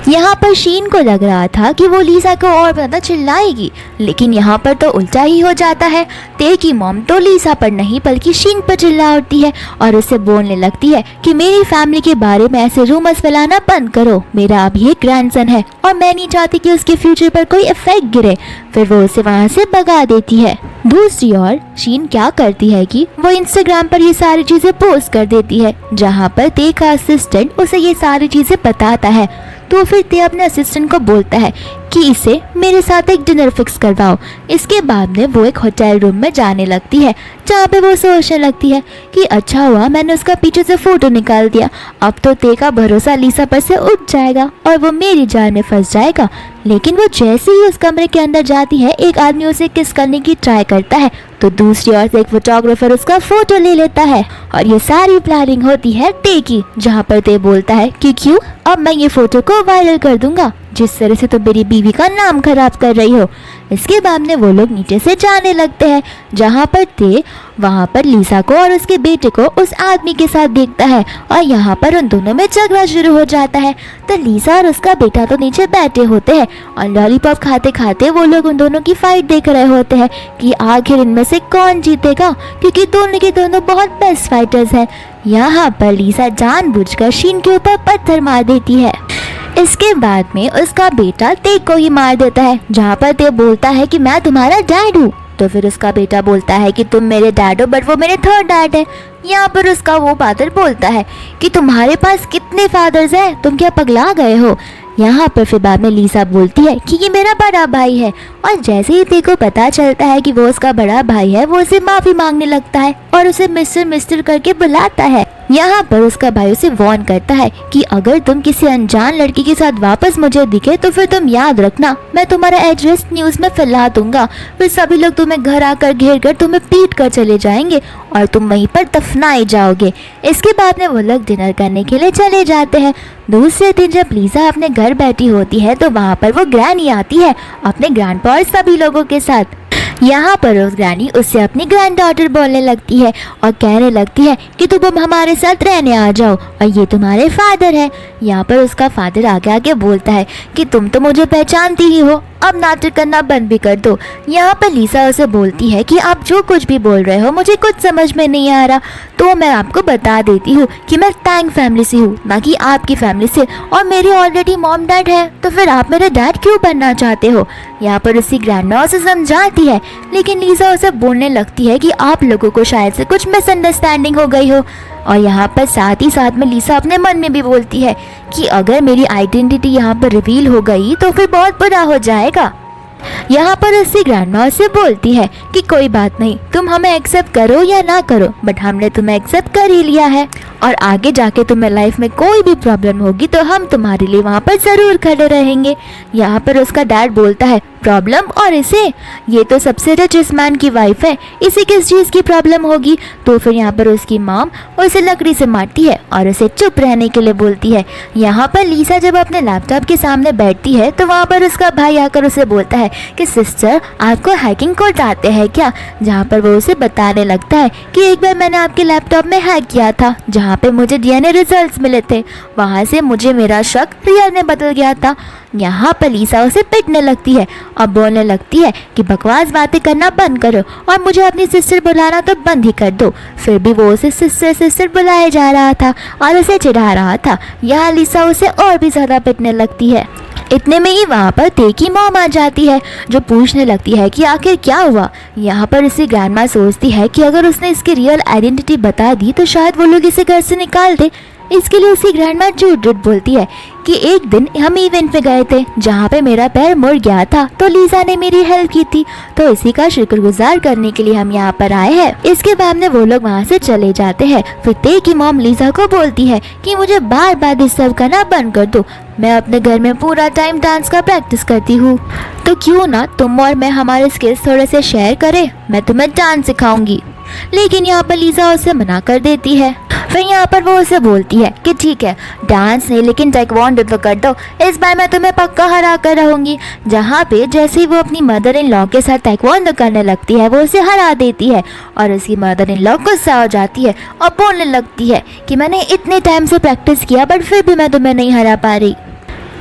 यहाँ पर शीन को लग रहा था कि वो लीसा को और ज्यादा चिल्लाएगी लेकिन यहाँ पर तो उल्टा ही हो जाता है। ते की मॉम तो लीसा पर नहीं बल्कि शीन पर चिल्ला उठती है और उससे बोलने लगती है कि मेरी फैमिली के बारे में ऐसे रूमर्स फैलाना बंद करो, मेरा अभी एक ग्रैंडसन है और मैं नहीं चाहती कि उसके फ्यूचर पर कोई इफेक्ट गिरे। फिर वो उसे वहाँ से भगा देती है। दूसरी ओर शीन क्या करती है कि वो इंस्टाग्राम पर ये सारी चीजें पोस्ट कर देती है जहाँ पर ते का असिस्टेंट उसे ये सारी चीजें बताता है। तो फिर ते अपने असिस्टेंट को बोलता है कि इसे मेरे साथ एक डिनर फिक्स करवाओ। इसके बाद में वो एक होटल रूम में जाने लगती है जहाँ पे वो सोचने लगती है कि अच्छा हुआ मैंने उसका पीछे से फोटो निकाल दिया, अब तो ते का भरोसा लीसा पर से उठ जाएगा और वो मेरी जाल में फंस जाएगा। लेकिन वो जैसे ही उस कमरे के अंदर जाती है एक आदमी उसे किस करने की ट्राई करता है तो दूसरी ओर से एक फोटोग्राफर उसका फोटो ले लेता है और ये सारी प्लानिंग होती है ते की, जहाँ पर ते बोलता है कि क्यों, अब मैं ये फोटो को वायरल कर दूंगा, जिस तरह से तो मेरी बीवी का नाम खराब कर रही हो। इसके बाद में वो लोग नीचे से जाने लगते हैं जहाँ पर ते वहाँ पर लीसा को और उसके बेटे को उस आदमी के साथ देखता है और यहाँ पर उन दोनों में झगड़ा शुरू हो जाता है। तो लीसा और उसका बेटा तो नीचे बैठे होते हैं और लॉलीपॉप खाते खाते वो लोग उन दोनों की फाइट देख रहे होते हैं कि आखिर इनमें से कौन जीतेगा, क्योंकि दोनों के दोनों बहुत बेस्ट फाइटर्स हैं। यहाँ पर लीसा जानबूझकर शीन के ऊपर पत्थर मार देती है। इसके बाद में उसका बेटा ते को ही मार देता है जहाँ पर ते बोलता है कि मैं तुम्हारा डैड हूँ। तो फिर उसका बेटा बोलता है कि तुम मेरे डैड हो बट वो मेरे थर्ड डैड है। यहाँ पर उसका वो फादर बोलता है कि तुम्हारे पास कितने फादर्स हैं, तुम क्या पगला गए हो। यहाँ पर फिर बाद में लीसा बोलती है कि ये मेरा बड़ा भाई है और जैसे ही ते को पता चलता है कि वो उसका बड़ा भाई है वो उसे माफी मांगने लगता है और उसे मिस्टर मिस्टर करके बुलाता है। यहाँ पर उसका भाई उसे वार्न करता है कि अगर तुम किसी अनजान लड़की के साथ वापस मुझे दिखे तो फिर तुम याद रखना, मैं तुम्हारा एड्रेस न्यूज़ में फैला दूंगा, फिर सभी लोग तुम्हें घर आकर घेर कर तुम्हें पीट कर चले जाएंगे और तुम वहीं पर दफनाए जाओगे। इसके बाद में वो लोग डिनर करने के लिए चले जाते हैं। दूसरे दिन जब लीजा अपने घर बैठी होती है तो वहाँ पर वो ग्रैनी आती है अपने ग्रैंडपा और सभी लोगों के साथ। यहाँ पर उस ग्रैनी उससे अपनी ग्रैंड डॉटर बोलने लगती है और कहने लगती है कि तुम अब हमारे साथ रहने आ जाओ और ये तुम्हारे फादर है। यहाँ पर उसका फादर आगे आगे बोलता है कि तुम तो मुझे पहचानती ही हो, अब नाटक करना बंद भी कर दो। यहाँ पर लीसा उसे बोलती है कि आप जो कुछ भी बोल रहे हो मुझे कुछ समझ में नहीं आ रहा, तो मैं आपको बता देती हूँ कि मैं टैंग फैमिली से हूँ, ना कि आपकी फैमिली से, और मेरे ऑलरेडी मॉम डैड है, तो फिर आप मेरे डैड क्यों बनना चाहते हो। यहाँ पर उसकी ग्रैंडमा उसे समझाती है, लेकिन लीसा उसे बोलने लगती है कि आप लोगों को शायद से कुछ मिसअंडरस्टैंडिंग हो गई हो। और यहाँ पर साथ ही साथ में लीसा अपने मन में भी बोलती है कि अगर मेरी आइडेंटिटी यहाँ पर रिवील हो गई तो फिर बहुत बुरा हो जाएगा। यहाँ पर उसकी ग्रैंडमा से बोलती है कि कोई बात नहीं, तुम हमें एक्सेप्ट करो या ना करो, बट हमने तुम्हें एक्सेप्ट कर ही लिया है और आगे जाके तुम्हें लाइफ में कोई भी प्रॉब्लम होगी तो हम तुम्हारे लिए वहाँ पर ज़रूर खड़े रहेंगे। यहाँ पर उसका डैड बोलता है प्रॉब्लम, और इसे, ये तो सबसे रिचेस्ट मैन की वाइफ है, इसे किस चीज़ की प्रॉब्लम होगी। तो फिर यहाँ पर उसकी मॉम उसे लकड़ी से मारती है और उसे चुप रहने के लिए बोलती है। यहाँ पर लीसा जब अपने लैपटॉप के सामने बैठती है तो वहाँ पर उसका भाई आकर उसे बोलता है कि सिस्टर आपको हैकिंग कोड आते हैं क्या। जहाँ पर वो उसे बताने लगता है कि एक बार मैंने आपके लैपटॉप में हैक किया था जहाँ पे मुझे डीएनए रिजल्ट्स मिले थे, वहाँ से मुझे मेरा शक रियल में बदल गया था। यहाँ पर लीसा उसे पिटने लगती है और बोलने लगती है कि बकवास बातें करना बंद करो और मुझे अपनी सिस्टर बुलाना तो बंद ही कर दो। फिर भी वो उसे सिस्टर सिस्टर बुलाया जा रहा था और उसे चिढ़ा रहा था। यहाँ लीसा उसे और भी ज़्यादा पिटने लगती है। इतने में ही वहाँ पर ते की मॉम आ जाती है जो पूछने लगती है कि आखिर क्या हुआ। यहाँ पर इसी ग्रैंडमा सोचती है कि अगर उसने इसकी रियल आइडेंटिटी बता दी तो शायद वो लोग इसे घर से निकाल दे। इसके लिए उसकी ग्रैंडमा झूठ झूठ बोलती है कि एक दिन हम इवेंट पे गए थे जहाँ पे मेरा पैर मुड़ गया था तो लीजा ने मेरी हेल्प की थी, तो इसी का शुक्रगुजार करने के लिए हम यहाँ पर आए हैं। इसके बाद में वो लोग वहाँ से चले जाते हैं। फिर ते की मॉम लीजा को बोलती है कि मुझे बार बार डिस्टर्ब करना बंद कर दो, मैं अपने घर में पूरा टाइम डांस का प्रैक्टिस करती हूँ, तो क्यों ना तुम और मैं हमारे स्किल्स थोड़े से शेयर करें, मैं तुम्हें डांस सिखाऊंगी। लेकिन यहाँ पर लीजा उसे मना कर देती है। फिर यहाँ पर वो उसे बोलती है कि ठीक है डांस नहीं लेकिन ताइक्वांडो तो कर दो, इस बार मैं तुम्हें पक्का हरा कर रहूंगी। जहाँ पे जैसे ही वो अपनी मदर इन लॉ के साथ ताइक्वांडो करने लगती है वो उसे हरा देती है और उसकी मदर इन लॉ गुस्सा हो जाती है और बोलने लगती है कि मैंने इतने टाइम से प्रैक्टिस किया बट फिर भी मैं तुम्हें नहीं हरा पा रही।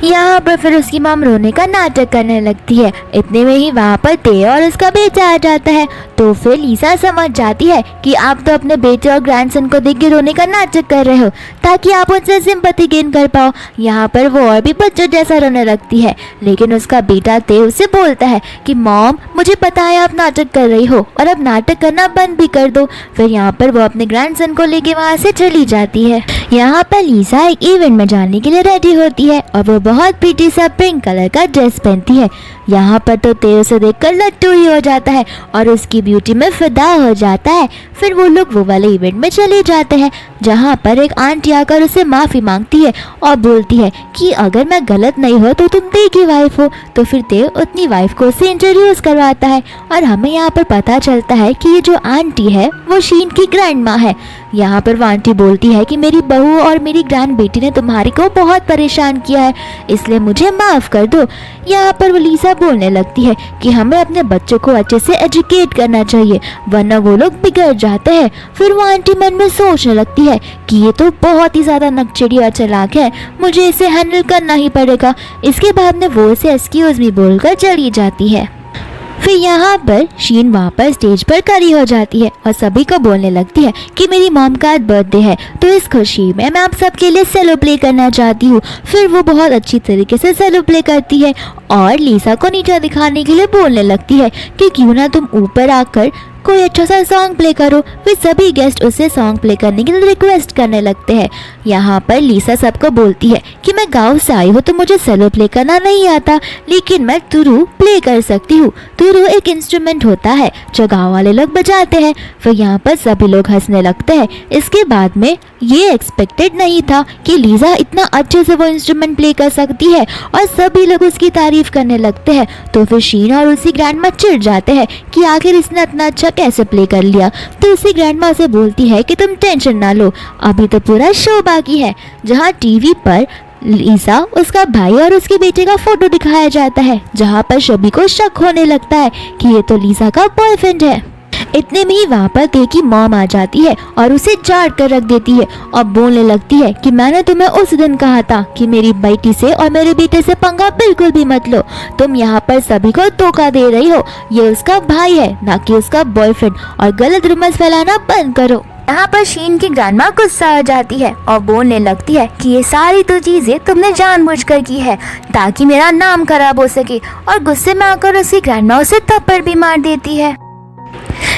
यहाँ पर फिर उसकी मॉम रोने का नाटक करने लगती है। इतने में ही वहाँ पर ते और उसका बेटा आ जाता है। तो फिर लीसा समझ जाती है कि आप तो अपने बेटे और ग्रैंडसन को देख के रोने का नाटक कर रहे हो ताकि आप उनसे सिंपैथी गेन कर पाओ। यहाँ पर वो और भी बच्चों जैसा रोने लगती है, लेकिन उसका बेटा ते उसे बोलता है कि मॉम मुझे पता है आप नाटक कर रही हो और अब नाटक करना बंद भी कर दो। फिर यहाँ पर वो अपने ग्रैंडसन को लेके वहाँ से चली जाती है। यहाँ पर लीसा एक इवेंट में जाने के लिए रेडी होती है और वो बहुत प्रीटी सा पिंक कलर का ड्रेस पहनती है। यहाँ पर तो ते उसे देखकर लट्टू ही हो जाता है और उसकी ब्यूटी में फिदा हो जाता है। फिर वो लोग वो वाले इवेंट में चले जाते हैं जहाँ पर एक आंटी आकर उसे माफ़ी मांगती है और बोलती है कि अगर मैं गलत नहीं हो तो तुम ते की वाइफ हो। तो फिर ते अपनी वाइफ को उसे इंट्रोड्यूस करवाता है और हमें यहाँ पर पता चलता है कि ये जो आंटी है वो शीन की ग्रैंड माँ है। यहाँ पर वो आंटी बोलती है कि मेरी बहू और मेरी ग्रैंड बेटी ने तुम्हारी को बहुत परेशान किया है, इसलिए मुझे माफ़ कर दो। यहाँ पर वो लीसा बोलने लगती है कि हमें अपने बच्चों को अच्छे से एजुकेट करना चाहिए वरना वो लोग बिगड़ जाते हैं। फिर वो आंटी मन में सोचने लगती है कि ये तो बहुत ही ज़्यादा नकचड़ी और चालाक है, मुझे इसे हैंडल करना ही पड़ेगा। इसके बाद में वो उसे एक्सक्यूज मी बोलकर चली जाती है। फिर यहाँ पर शीन वहाँ पर स्टेज पर खड़ी हो जाती है और सभी को बोलने लगती है कि मेरी मॉम का आज बर्थडे है तो इस खुशी में मैं आप सबके लिए सेलो प्ले करना चाहती हूँ। फिर वो बहुत अच्छी तरीके से सेलो प्ले करती है और लीसा को नीचा दिखाने के लिए बोलने लगती है कि क्यों ना तुम ऊपर आकर कोई अच्छा सा सॉन्ग प्ले करो। फिर सभी गेस्ट उससे सॉन्ग प्ले करने के लिए रिक्वेस्ट करने लगते हैं। यहाँ पर लिसा सबको बोलती है कि मैं गाँव से आई हूँ तो मुझे सेलो प्ले करना नहीं आता, लेकिन मैं तुरु प्ले कर सकती हूँ। तुरु एक इंस्ट्रूमेंट होता है जो गाँव वाले लोग बजाते हैं। फिर यहाँ पर सभी लोग हंसने लगते हैं। इसके बाद में ये एक्सपेक्टेड नहीं था कि लिसा इतना अच्छे से वो इंस्ट्रूमेंट प्ले कर सकती है और सभी लोग उसकी तारीफ करने लगते हैं। तो फिर शीन और उसी ग्रैंडमा चिढ़ जाते हैं कि आखिर इसने इतना अच्छा कैसे प्ले कर लिया। तो उसी ग्रैंडमा से बोलती है कि तुम टेंशन ना लो, अभी तो पूरा शो बाकी है, जहाँ टीवी पर लिसा, उसका भाई और उसके बेटे का फोटो दिखाया जाता है, जहाँ पर सभी को शक होने लगता है कि ये तो लिसा का बॉयफ्रेंड है। इतने में ही वहाँ पर ते की मॉम आ जाती है और उसे झाड़ कर रख देती है और बोलने लगती है कि मैंने तुम्हें उस दिन कहा था कि मेरी बेटी से और मेरे बेटे से पंगा बिल्कुल भी मत लो। तुम यहाँ पर सभी को धोखा दे रही हो, ये उसका भाई है ना कि उसका बॉयफ्रेंड, और गलत रूमर्स फैलाना बंद करो। यहाँ पर शीन की ग्रैंडमा गुस्सा आ जाती है और बोलने लगती है कि ये सारी तो चीजें तुमने जानबूझकर की है ताकि मेरा नाम खराब हो सके, और गुस्से में आकर उसकी ग्रैंडमा उसे थप्पड़ भी मार देती है।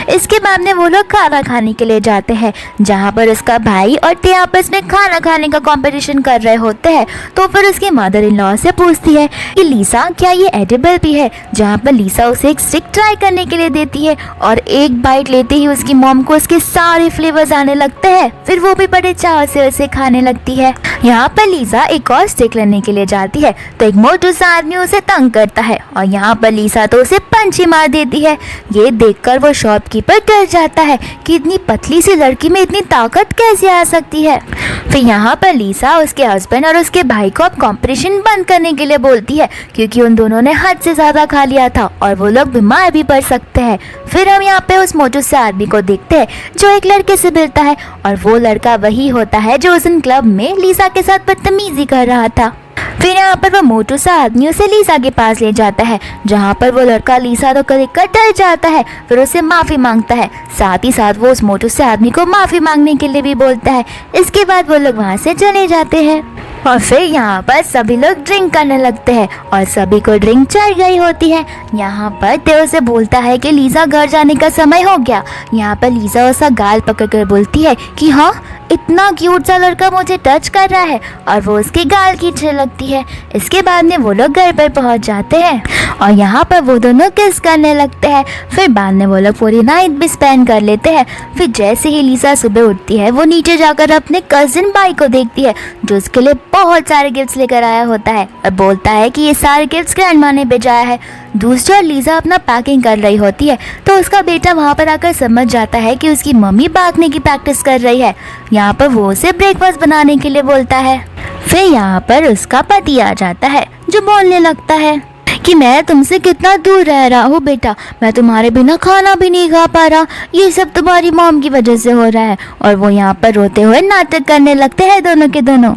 इसके बाद में वो लोग खाना खाने के लिए जाते हैं, जहाँ पर उसका भाई और ते आपस में खाना खाने का कंपटीशन कर रहे होते हैं। तो फिर उसकी मदर इन लॉ से पूछती है कि लिसा क्या ये एडिबल भी है, जहाँ पर लिसा उसे एक स्टिक ट्राई करने के लिए देती है और एक बाइट लेते ही उसकी मॉम को उसके सारे फ्लेवर्स आने लगते हैं। फिर वो भी बड़े चाव से उसे खाने लगती है। यहाँ पर लिसा एक और स्टिक लेने के लिए जाती है तो एक मोटू सा आदमी उसे तंग करता है और यहाँ पर लिसा तो उसे पंच ही मार देती है। ये देखकर वो शॉपकीपर डर जाता है कि इतनी पतली सी लड़की में इतनी ताकत कैसे आ सकती है। फिर यहाँ पर लिसा उसके हस्बैंड और उसके भाई को अब कंपटीशन बंद करने के लिए बोलती है, क्योंकि उन दोनों ने हद से ज्यादा खा लिया था और वो लोग बीमार भी पड़ सकते हैं। फिर हम यहाँ पे उस मोटू से आदमी को देखते हैं जो एक लड़के से मिलता है, और वो लड़का वही होता है जो उस दिन क्लब में लिसा के साथ बदतमीजी कर रहा था। फिर यहाँ पर वो मोटू सा आदमी उसे लिसा के पास ले जाता है, जहाँ पर वो लड़का लिसा तो देखकर डर जाता है। फिर उसे माफी मांगता है, साथ ही साथ वो उस मोटू से आदमी को माफी मांगने के लिए भी बोलता है। इसके बाद वो लोग वहाँ से चले जाते हैं और फिर यहाँ पर सभी लोग ड्रिंक करने लगते हैं और सभी को ड्रिंक चढ़ गई होती है। यहाँ पर तेओ से बोलता है कि लिसा घर जाने का समय हो गया। यहाँ पर लिसा उसका गाल पकड़कर बोलती है कि हाँ, इतना क्यूट सा लड़का मुझे टच कर रहा है, और वो उसकी गाल खींचने लगती है। इसके बाद में वो लोग घर पर पहुंच जाते हैं और यहाँ पर वो दोनों किस करने लगते हैं। फिर बाद में वो लोग पूरी नाइट भी स्पेंड कर लेते हैं। फिर जैसे ही लिसा सुबह उठती है वो नीचे जाकर अपने कजिन भाई को देखती है, जो उसके लिए बहुत सारे गिफ्ट्स लेकर आया होता है और बोलता है कि ये सारे गिफ्ट्स ग्रैंडमा ने भेजाया है। दूसरी ओर लिसा अपना पैकिंग कर रही होती है तो उसका बेटा वहाँ पर आकर समझ जाता है कि उसकी मम्मी भागने की प्रैक्टिस कर रही है। यहाँ पर वो उसे ब्रेकफास्ट बनाने के लिए बोलता है। फिर यहाँ पर उसका पति आ जाता है जो बोलने लगता है कि मैं तुमसे कितना दूर रह रहा हूँ बेटा, मैं तुम्हारे बिना खाना भी नहीं खा पा रहा, ये सब तुम्हारी मॉम की वजह से हो रहा है। और वो यहाँ पर रोते हुए नाटक करने लगते हैं दोनों के दोनों।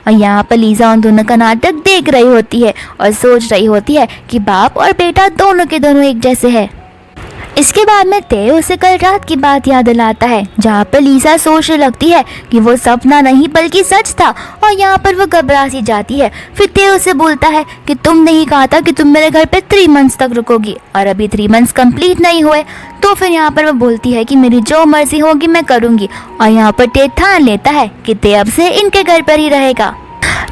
और यहाँ पर लिसा उन दोनों का नाटक देख रही होती है और सोच रही होती है कि बाप और बेटा दोनों के दोनों एक जैसे हैं। इसके बाद में ते उसे कल रात की बात याद दिलाता है, जहाँ पर लिसा सोचने लगती है कि वो सपना नहीं बल्कि सच था, और यहाँ पर वो घबरा सी जाती है। फिर ते उसे बोलता है कि तुमने ही कहा था कि तुम मेरे घर पे 3 मंथ्स तक रुकोगी, और अभी 3 मंथ्स कंप्लीट नहीं हुए। तो फिर यहाँ पर वो बोलती है कि मेरी जो मर्जी होगी मैं करूँगी, और यहाँ पर ते ठान लेता है कि ते अब से इनके घर पर ही रहेगा।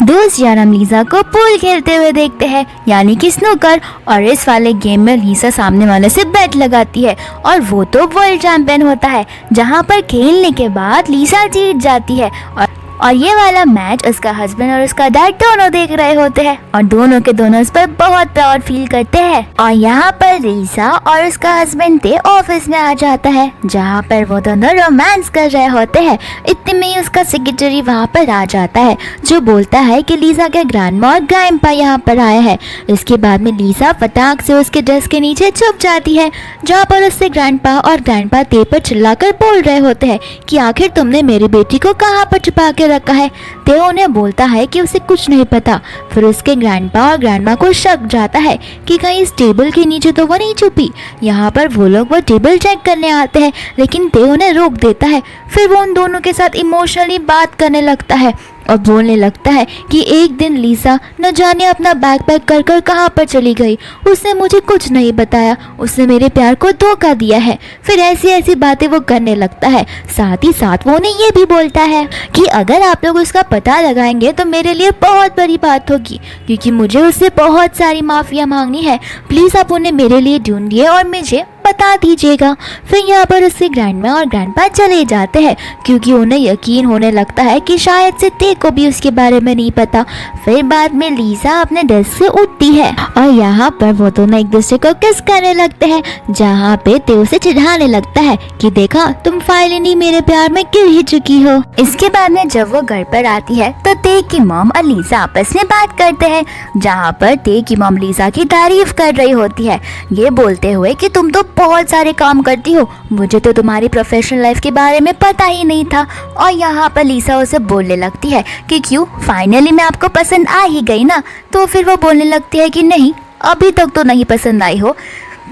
दोस्त यार हम लिसा को पूल खेलते हुए देखते हैं, यानी कि स्नूकर, और इस वाले गेम में लिसा सामने वाले से बेट लगाती है और वो तो वर्ल्ड चैंपियन होता है, जहां पर खेलने के बाद लिसा जीत जाती है। और ये वाला मैच उसका हस्बैंड और उसका डैड दोनों देख रहे होते हैं और दोनों के दोनों इस पर बहुत प्राउड फील करते हैं। और यहाँ पर लिसा और उसका हस्बैंड ते ऑफिस में आ जाता है, जहाँ पर वो दोनों रोमांस कर रहे होते हैं। इतने में ही उसका सेक्रेटरी वहाँ पर आ जाता है, जो बोलता है कि लिसा के ग्रैंडमा और ग्रैंडपा यहाँ पर आए हैं। इसके बाद में लिसा फटाक से उसके डेस्क के नीचे छुप जाती है, जहाँ पर उससे ग्रैंडपा और ग्रैंडपा ते पर चिल्लाकर बोल रहे होते हैं कि आखिर तुमने मेरी बेटी को कहाँ पर छुपा के रखा है। ते उन्हें बोलता है कि उसे कुछ नहीं पता। फिर उसके ग्रैंडपा और ग्रैंडमा को शक जाता है कि कहीं इस टेबल के नीचे तो वो नहीं छुपी। यहाँ पर वो लोग वो टेबल चेक करने आते हैं, लेकिन ते उन्हें रोक देता है। फिर वो उन दोनों के साथ इमोशनली बात करने लगता है। और बोलने लगता है कि एक दिन लीसा न जाने अपना बैग पैक कर कर कहाँ पर चली गई। उसने मुझे कुछ नहीं बताया, उसने मेरे प्यार को धोखा दिया है। फिर ऐसी ऐसी बातें वो करने लगता है। साथ ही साथ वो उन्हें ये भी बोलता है कि अगर आप लोग उसका पता लगाएंगे तो मेरे लिए बहुत बड़ी बात होगी, क्योंकि मुझे उससे बहुत सारी माफिया मांगनी है। प्लीज़ आप उन्हें मेरे लिए ढूंढिए और मुझे बता दीजिएगा। फिर यहाँ पर उसके ग्रैंडमा और ग्रैंडपा चले जाते हैं, क्योंकि उन्हें यकीन होने लगता है कि शायद से ते को भी उसके बारे में नहीं पता। फिर बाद में लीसा अपने डेस्क से उठती है और यहाँ पर वो दोनों एक दूसरे को किस करने लगते हैं, जहाँ पे ते उसे चिढ़ाने लगता है कि देखा तुम फाइनली नहीं मेरे प्यार में गिर ही चुकी हो। इसके बाद में जब वो घर पर आती है तो ते की मॉम और लीसा आपस में बात करते हैं, जहाँ पर ते की मॉम लीसा की तारीफ कर रही होती है, ये बोलते हुए कि तुम तो बहुत सारे काम करती हो, मुझे तो तुम्हारी प्रोफेशनल लाइफ के बारे में पता ही नहीं था। और यहाँ पर लीसा उसे बोलने लगती है कि क्यों, फाइनली मैं आपको पसंद आ ही गई ना। तो फिर वो बोलने लगती है कि नहीं, अभी तक तो नहीं पसंद आई हो।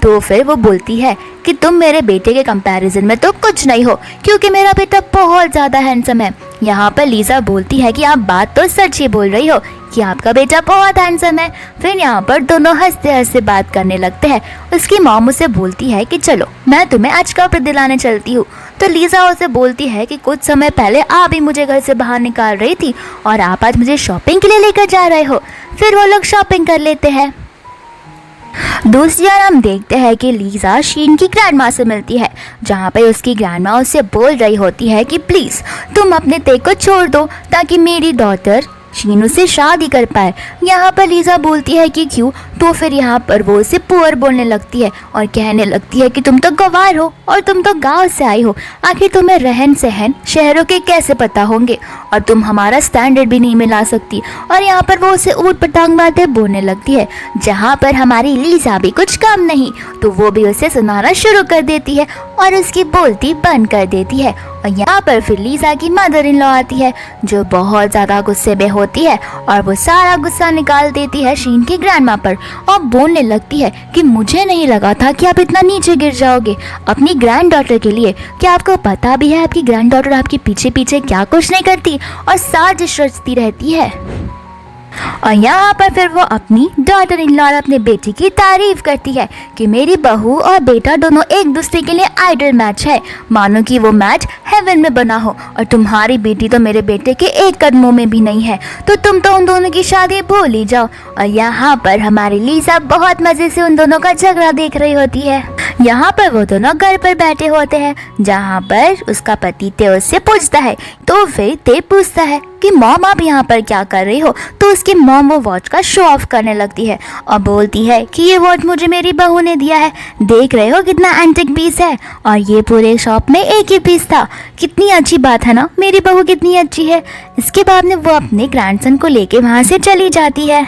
तो फिर वो बोलती है कि तुम मेरे बेटे के कंपैरिजन में तो कुछ नहीं हो, क्योंकि मेरा बेटा बहुत ज़्यादा हैंडसम है। यहाँ पर लीसा बोलती है कि आप बात तो सच ही बोल रही हो कि आपका बेटा बहुत हैंडसम है। फिर यहाँ पर दोनों हंसते हंसते बात करने लगते हैं। उसकी मॉम उसे बोलती है कि चलो मैं तुम्हें आज कपड़े दिलाने चलती हूँ। तो लीसा उसे बोलती है कि कुछ समय पहले आप भी मुझे घर से बाहर निकाल रही थी और आप आज मुझे शॉपिंग के लिए लेकर जा रहे हो। फिर वो लोग शॉपिंग कर लेते हैं। दूसरी ओर हम देखते हैं कि लीसा शीन की ग्रैंडमा से मिलती है, जहाँ पे उसकी ग्रैंडमा उससे बोल रही होती है कि प्लीज़ तुम अपने ते को छोड़ दो ताकि मेरी डॉटर शीन उससे शादी कर पाए। यहाँ पर लीसा बोलती है कि क्यों। तो फिर यहाँ पर वो उसे पुअर बोलने लगती है और कहने लगती है कि तुम तो गंवार हो और तुम तो गांव से आई हो, आखिर तुम्हें रहन सहन शहरों के कैसे पता होंगे, और तुम हमारा स्टैंडर्ड भी नहीं मिला सकती। और यहाँ पर वो उसे ऊट पटांग बातें बोलने लगती है, जहाँ पर हमारी लीसा भी कुछ कम नहीं, तो वो भी उसे सुनाना शुरू कर देती है और उसकी बोलती बंद कर देती है। और यहाँ पर फिर लीसा की मदर इन लॉ आती है, जो बहुत ज़्यादा गुस्से में होती है और वो सारा गुस्सा निकाल देती है शीन की ग्रैंडमा पर और बोलने लगती है कि मुझे नहीं लगा था कि आप इतना नीचे गिर जाओगे अपनी ग्रैंड डॉटर के लिए। क्या आपको पता भी है आपकी ग्रैंड डॉटर आपके पीछे पीछे क्या कुछ नहीं करती और साजिश रचती रहती है। और यहाँ पर फिर वो अपनी डॉटर इन लॉ और अपने बेटी की तारीफ करती है कि मेरी बहू और बेटा दोनों एक दूसरे के लिए आइडल मैच है, मानो कि वो मैच हेवन में बना हो, और तुम्हारी बेटी तो मेरे बेटे के एक कदमों में भी नहीं है, तो तुम तो उन दोनों की शादी भूल ही जाओ। और यहाँ पर हमारी लीसा बहुत मजे से उन दोनों का झगड़ा देख रही होती है। यहाँ पर वो दोनों घर पर बैठे होते हैं, जहाँ पर उसका पति ते उससे पूछता है, तो फिर ते पूछता है कि मॉम आप यहाँ पर क्या कर रही हो। तो उसकी मॉम वो वॉच का शो ऑफ करने लगती है और बोलती है कि ये वॉच मुझे मेरी बहू ने दिया है, देख रहे हो कितना एंटिक पीस है, और ये पूरे शॉप में एक ही पीस था। कितनी अच्छी बात है ना, मेरी बहू कितनी अच्छी है। इसके बाद में वो अपने ग्रैंडसन को लेके वहाँ से चली जाती है।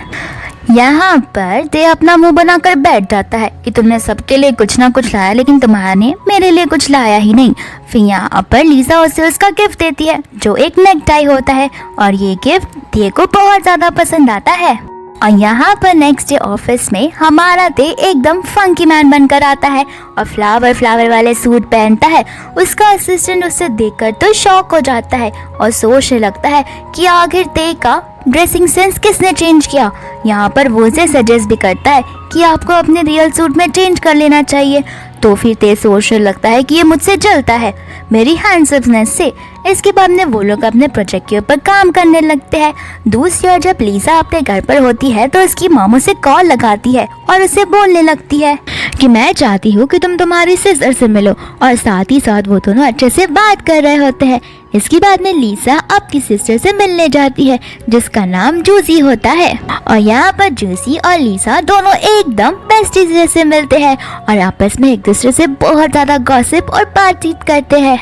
यहाँ पर ते अपना मुंह बनाकर बैठ जाता है कि तुमने सबके लिए कुछ ना कुछ लाया, लेकिन तुम्हारे मेरे लिए कुछ लाया ही नहीं। फिर यहाँ पर लीसा उसे उसका गिफ्ट देती है, जो एक नेक टाई होता है, और ये गिफ्ट ते को बहुत ज़्यादा पसंद आता है। और यहाँ पर नेक्स्ट डे ऑफिस में हमारा ते एकदम फंकी मैन बनकर आता है और फ्लावर वाले सूट पहनता है। उसका असिस्टेंट उसे देखकर तो शॉक हो जाता है और सोचने लगता है कि आखिर ते का ड्रेसिंग सेंस किसने चेंज किया। यहाँ पर वो उसे सजेस्ट भी करता है कि आपको अपने रियल सूट में चेंज कर लेना चाहिए। तो फिर ते सोचने लगता है कि ये मुझसे जलता है मेरी हैंडसमनेस से। इसके बाद में वो लोग अपने प्रोजेक्ट के ऊपर काम करने लगते हैं। दूसरी ओर जब लीसा अपने घर पर होती है तो उसकी मॉम उसे कॉल लगाती है और उसे बोलने लगती है कि मैं चाहती हूँ कि तुम तुम्हारी सिस्टर से मिलो, और साथ ही साथ वो दोनों अच्छे से बात कर रहे होते हैं। इसके बाद में लीसा अपनी सिस्टर से मिलने जाती है, जिसका नाम जूसी होता है। और यहाँ पर जूसी और लीसा दोनों एकदम बेस्टी जैसे मिलते हैं और आपस में एक दूसरे से बहुत ज़्यादा गॉसिप और बातचीत करते हैं।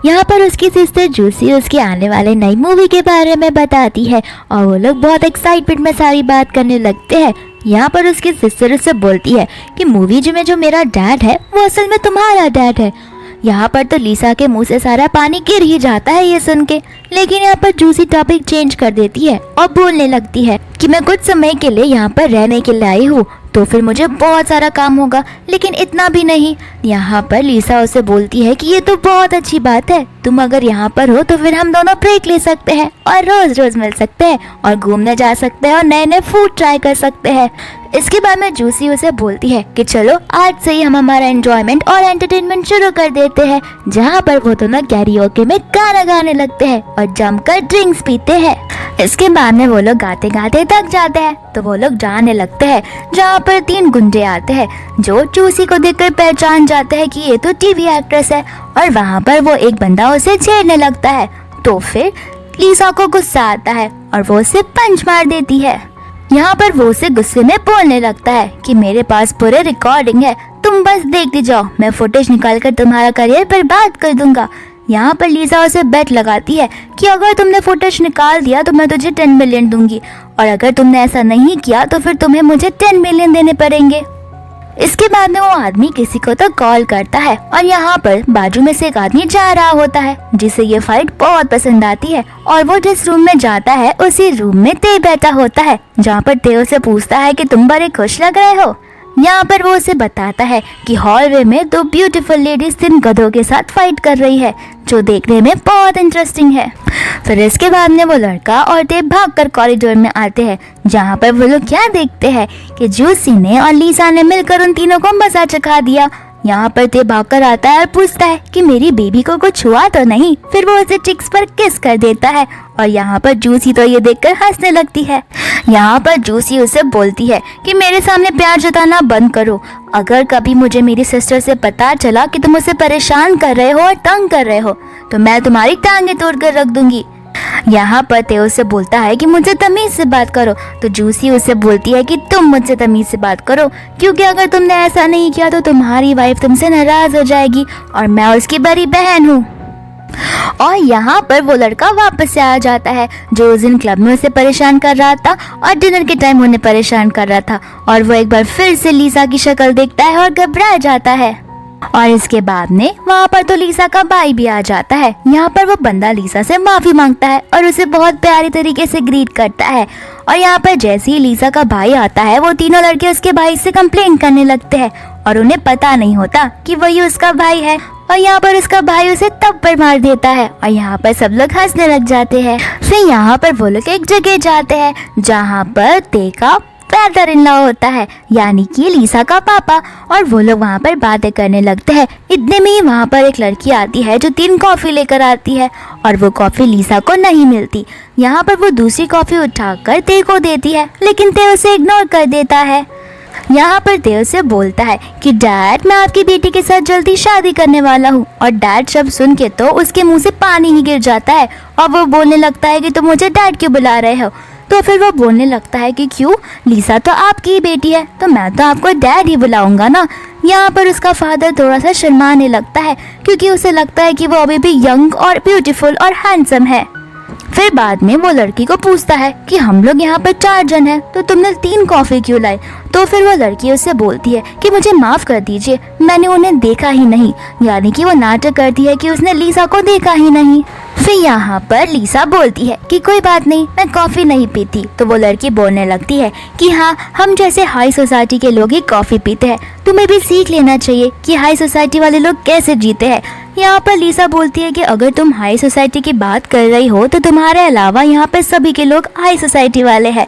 यहाँ पर उसकी सिस्टर जूसी उसके आने वाले नई मूवी के बारे में बताती है और वो लोग बहुत एक्साइटमेंट में सारी बात करने लगते हैं। यहाँ पर उसकी सिस्टर उससे बोलती है कि मूवी में जो मेरा डैड है वो असल में तुम्हारा डैड है। यहाँ पर तो लीसा के मुंह से सारा पानी गिर ही जाता है ये सुन के, लेकिन यहाँ पर जूसी टॉपिक चेंज कर देती है और बोलने लगती है कि मैं कुछ समय के लिए यहाँ पर रहने के लिए आई हूँ, तो फिर मुझे बहुत सारा काम होगा, लेकिन इतना भी नहीं। यहाँ पर लीसा उसे बोलती है कि ये तो बहुत अच्छी बात है, तुम अगर यहाँ पर हो तो फिर हम दोनों ब्रेक ले सकते हैं और रोज रोज मिल सकते हैं और घूमने जा सकते हैं और नए नए फूड ट्राई कर सकते हैं। इसके बाद में जूसी उसे बोलती है कि चलो आज से ही हम हमारा एंजॉयमेंट और एंटरटेनमेंट शुरू कर देते हैं, जहाँ पर वो दोनों कैरियोके में गाना गाने लगते हैं और जमकर ड्रिंक्स पीते हैं। इसके बाद में वो लोग गाते गाते थक जाते हैं तो वो लोग जाने लगते हैं, जहाँ पर 3 गुंडे आते हैं जो जूसी को देखकर पहचान जाते हैं कि ये तो टीवी एक्ट्रेस है, और वहाँ पर वो एक बंदा उसे छेड़ने लगता है। तो फिर लीसा को गुस्सा आता है और वो उसे पंच मार देती है। यहाँ पर वो उसे गुस्से में बोलने लगता है कि मेरे पास पूरे रिकॉर्डिंग है, तुम बस देखते जाओ, मैं फुटेज निकाल कर तुम्हारा करियर बर्बाद कर दूंगा। यहाँ पर लीसा उसे बेट लगाती है कि अगर तुमने फुटेज निकाल दिया तो मैं तुझे 10 मिलियन दूंगी, और अगर तुमने ऐसा नहीं किया तो फिर तुम्हें मुझे 10 मिलियन देने पड़ेंगे। इसके बाद में वो आदमी किसी को तो कॉल करता है और यहाँ पर बाजू में से एक आदमी जा रहा होता है जिसे ये फाइट बहुत पसंद आती है, और वो जिस रूम में जाता है उसी रूम में ते बैठा होता है, जहाँ पर ते उसे पूछता है कि तुम बड़े खुश लग रहे हो। यहाँ पर वो उसे बताता है कि हॉलवे में 2 ब्यूटीफुल लेडीज 3 गधों के साथ फाइट कर रही है, जो देखने में बहुत इंटरेस्टिंग है। फिर इसके बाद में वो लड़का और ते भागकर कॉरिडोर में आते हैं, जहाँ पर वो लोग क्या देखते हैं कि जूसी ने और लीसा ने मिलकर उन तीनों को मजा चखा दिया। यहाँ पर ते भागकर आता है और पूछता है कि मेरी बेबी को कुछ हुआ तो नहीं। फिर वो उसे चिक्स पर किस कर देता है और यहाँ पर जूसी तो ये देखकर हंसने लगती है। यहाँ पर जूसी उसे बोलती है कि मेरे सामने प्यार जताना बंद करो, अगर कभी मुझे मेरी सिस्टर से पता चला कि तुम उसे परेशान कर रहे हो और तंग कर रहे हो तो मैं तुम्हारी टांगे तोड़ कर रख दूंगी। यहाँ पर ते उसे बोलता है कि मुझे तमीज से बात करो, तो जूसी उसे बोलती है कि तुम मुझसे तमीज से बात करो, क्योंकि अगर तुमने ऐसा नहीं किया तो तुम्हारी वाइफ तुमसे नाराज हो जाएगी और मैं उसकी बड़ी बहन हूँ। और यहाँ पर वो लड़का वापस से आ जाता है जो उस दिन क्लब में उसे परेशान कर रहा था और डिनर के टाइम उन्हें परेशान कर रहा था, और वो एक बार फिर से लीसा की शक्ल देखता है और घबरा जाता है। और इसके बाद में वहाँ पर तो लीसा का भाई भी आ जाता है। यहाँ पर वो बंदा लीसा से माफी मांगता है और उसे बहुत प्यारी तरीके से ग्रीट करता है, और यहाँ पर जैसे ही लीसा का भाई आता है वो तीनों लड़के उसके भाई से कंप्लेंट करने लगते हैं, और उन्हें पता नहीं होता कि वही उसका भाई है। और यहाँ पर उसका भाई उसे तब पर मार देता है और यहाँ पर सब लोग हंसने लग जाते हैं। फिर यहाँ पर वो लोग एक जगह जाते हैं जहाँ पर ते का फादर इन लॉ होता है, यानी कि लीसा का पापा, और वो लोग वहाँ पर बातें करने लगते हैं। इतने में ही वहाँ पर एक लड़की आती है जो 3 कॉफ़ी लेकर आती है, और वो कॉफ़ी लीसा को नहीं मिलती। यहाँ पर वो दूसरी कॉफ़ी उठाकर ते को देती है, लेकिन ते उसे इग्नोर कर देता है। यहाँ पर ते उसे बोलता है कि डैड मैं आपकी बेटी के साथ जल्दी शादी करने वाला हूँ, और डैड शब्द सुन के तो उसके मुँह से पानी ही गिर जाता है और वो बोलने लगता है कि तुम मुझे डैड क्यों बुला रहे हो। तो फिर वो बोलने लगता है कि क्यों, लीसा तो आपकी ही बेटी है तो मैं तो आपको डैड ही बुलाऊंगा ना। यहाँ पर उसका फादर थोड़ा सा शर्माने लगता है क्योंकि उसे लगता है कि वो अभी भी यंग और ब्यूटीफुल और हैंडसम है। फिर बाद में वो लड़की को पूछता है कि हम लोग यहाँ पर 4 जन हैं तो तुमने 3 कॉफ़ी क्यों लाई। तो फिर वो लड़की उससे बोलती है कि मुझे माफ़ कर दीजिए, मैंने उन्हें देखा ही नहीं, यानी कि वो नाटक करती है कि उसने लीसा को देखा ही नहीं। फिर यहाँ पर लीसा बोलती है कि कोई बात नहीं, मैं कॉफ़ी नहीं पीती। तो वो लड़की बोलने लगती है कि हाँ, हम जैसे हाई सोसाइटी के लोग ही कॉफ़ी पीते हैं, तुम्हें भी सीख लेना चाहिए कि हाई सोसाइटी वाले लोग कैसे जीते हैं। यहाँ पर लीसा बोलती है कि अगर तुम हाई सोसाइटी की बात कर रही हो तो तुम्हारे अलावा यहाँ पर सभी के लोग हाई सोसाइटी वाले हैं।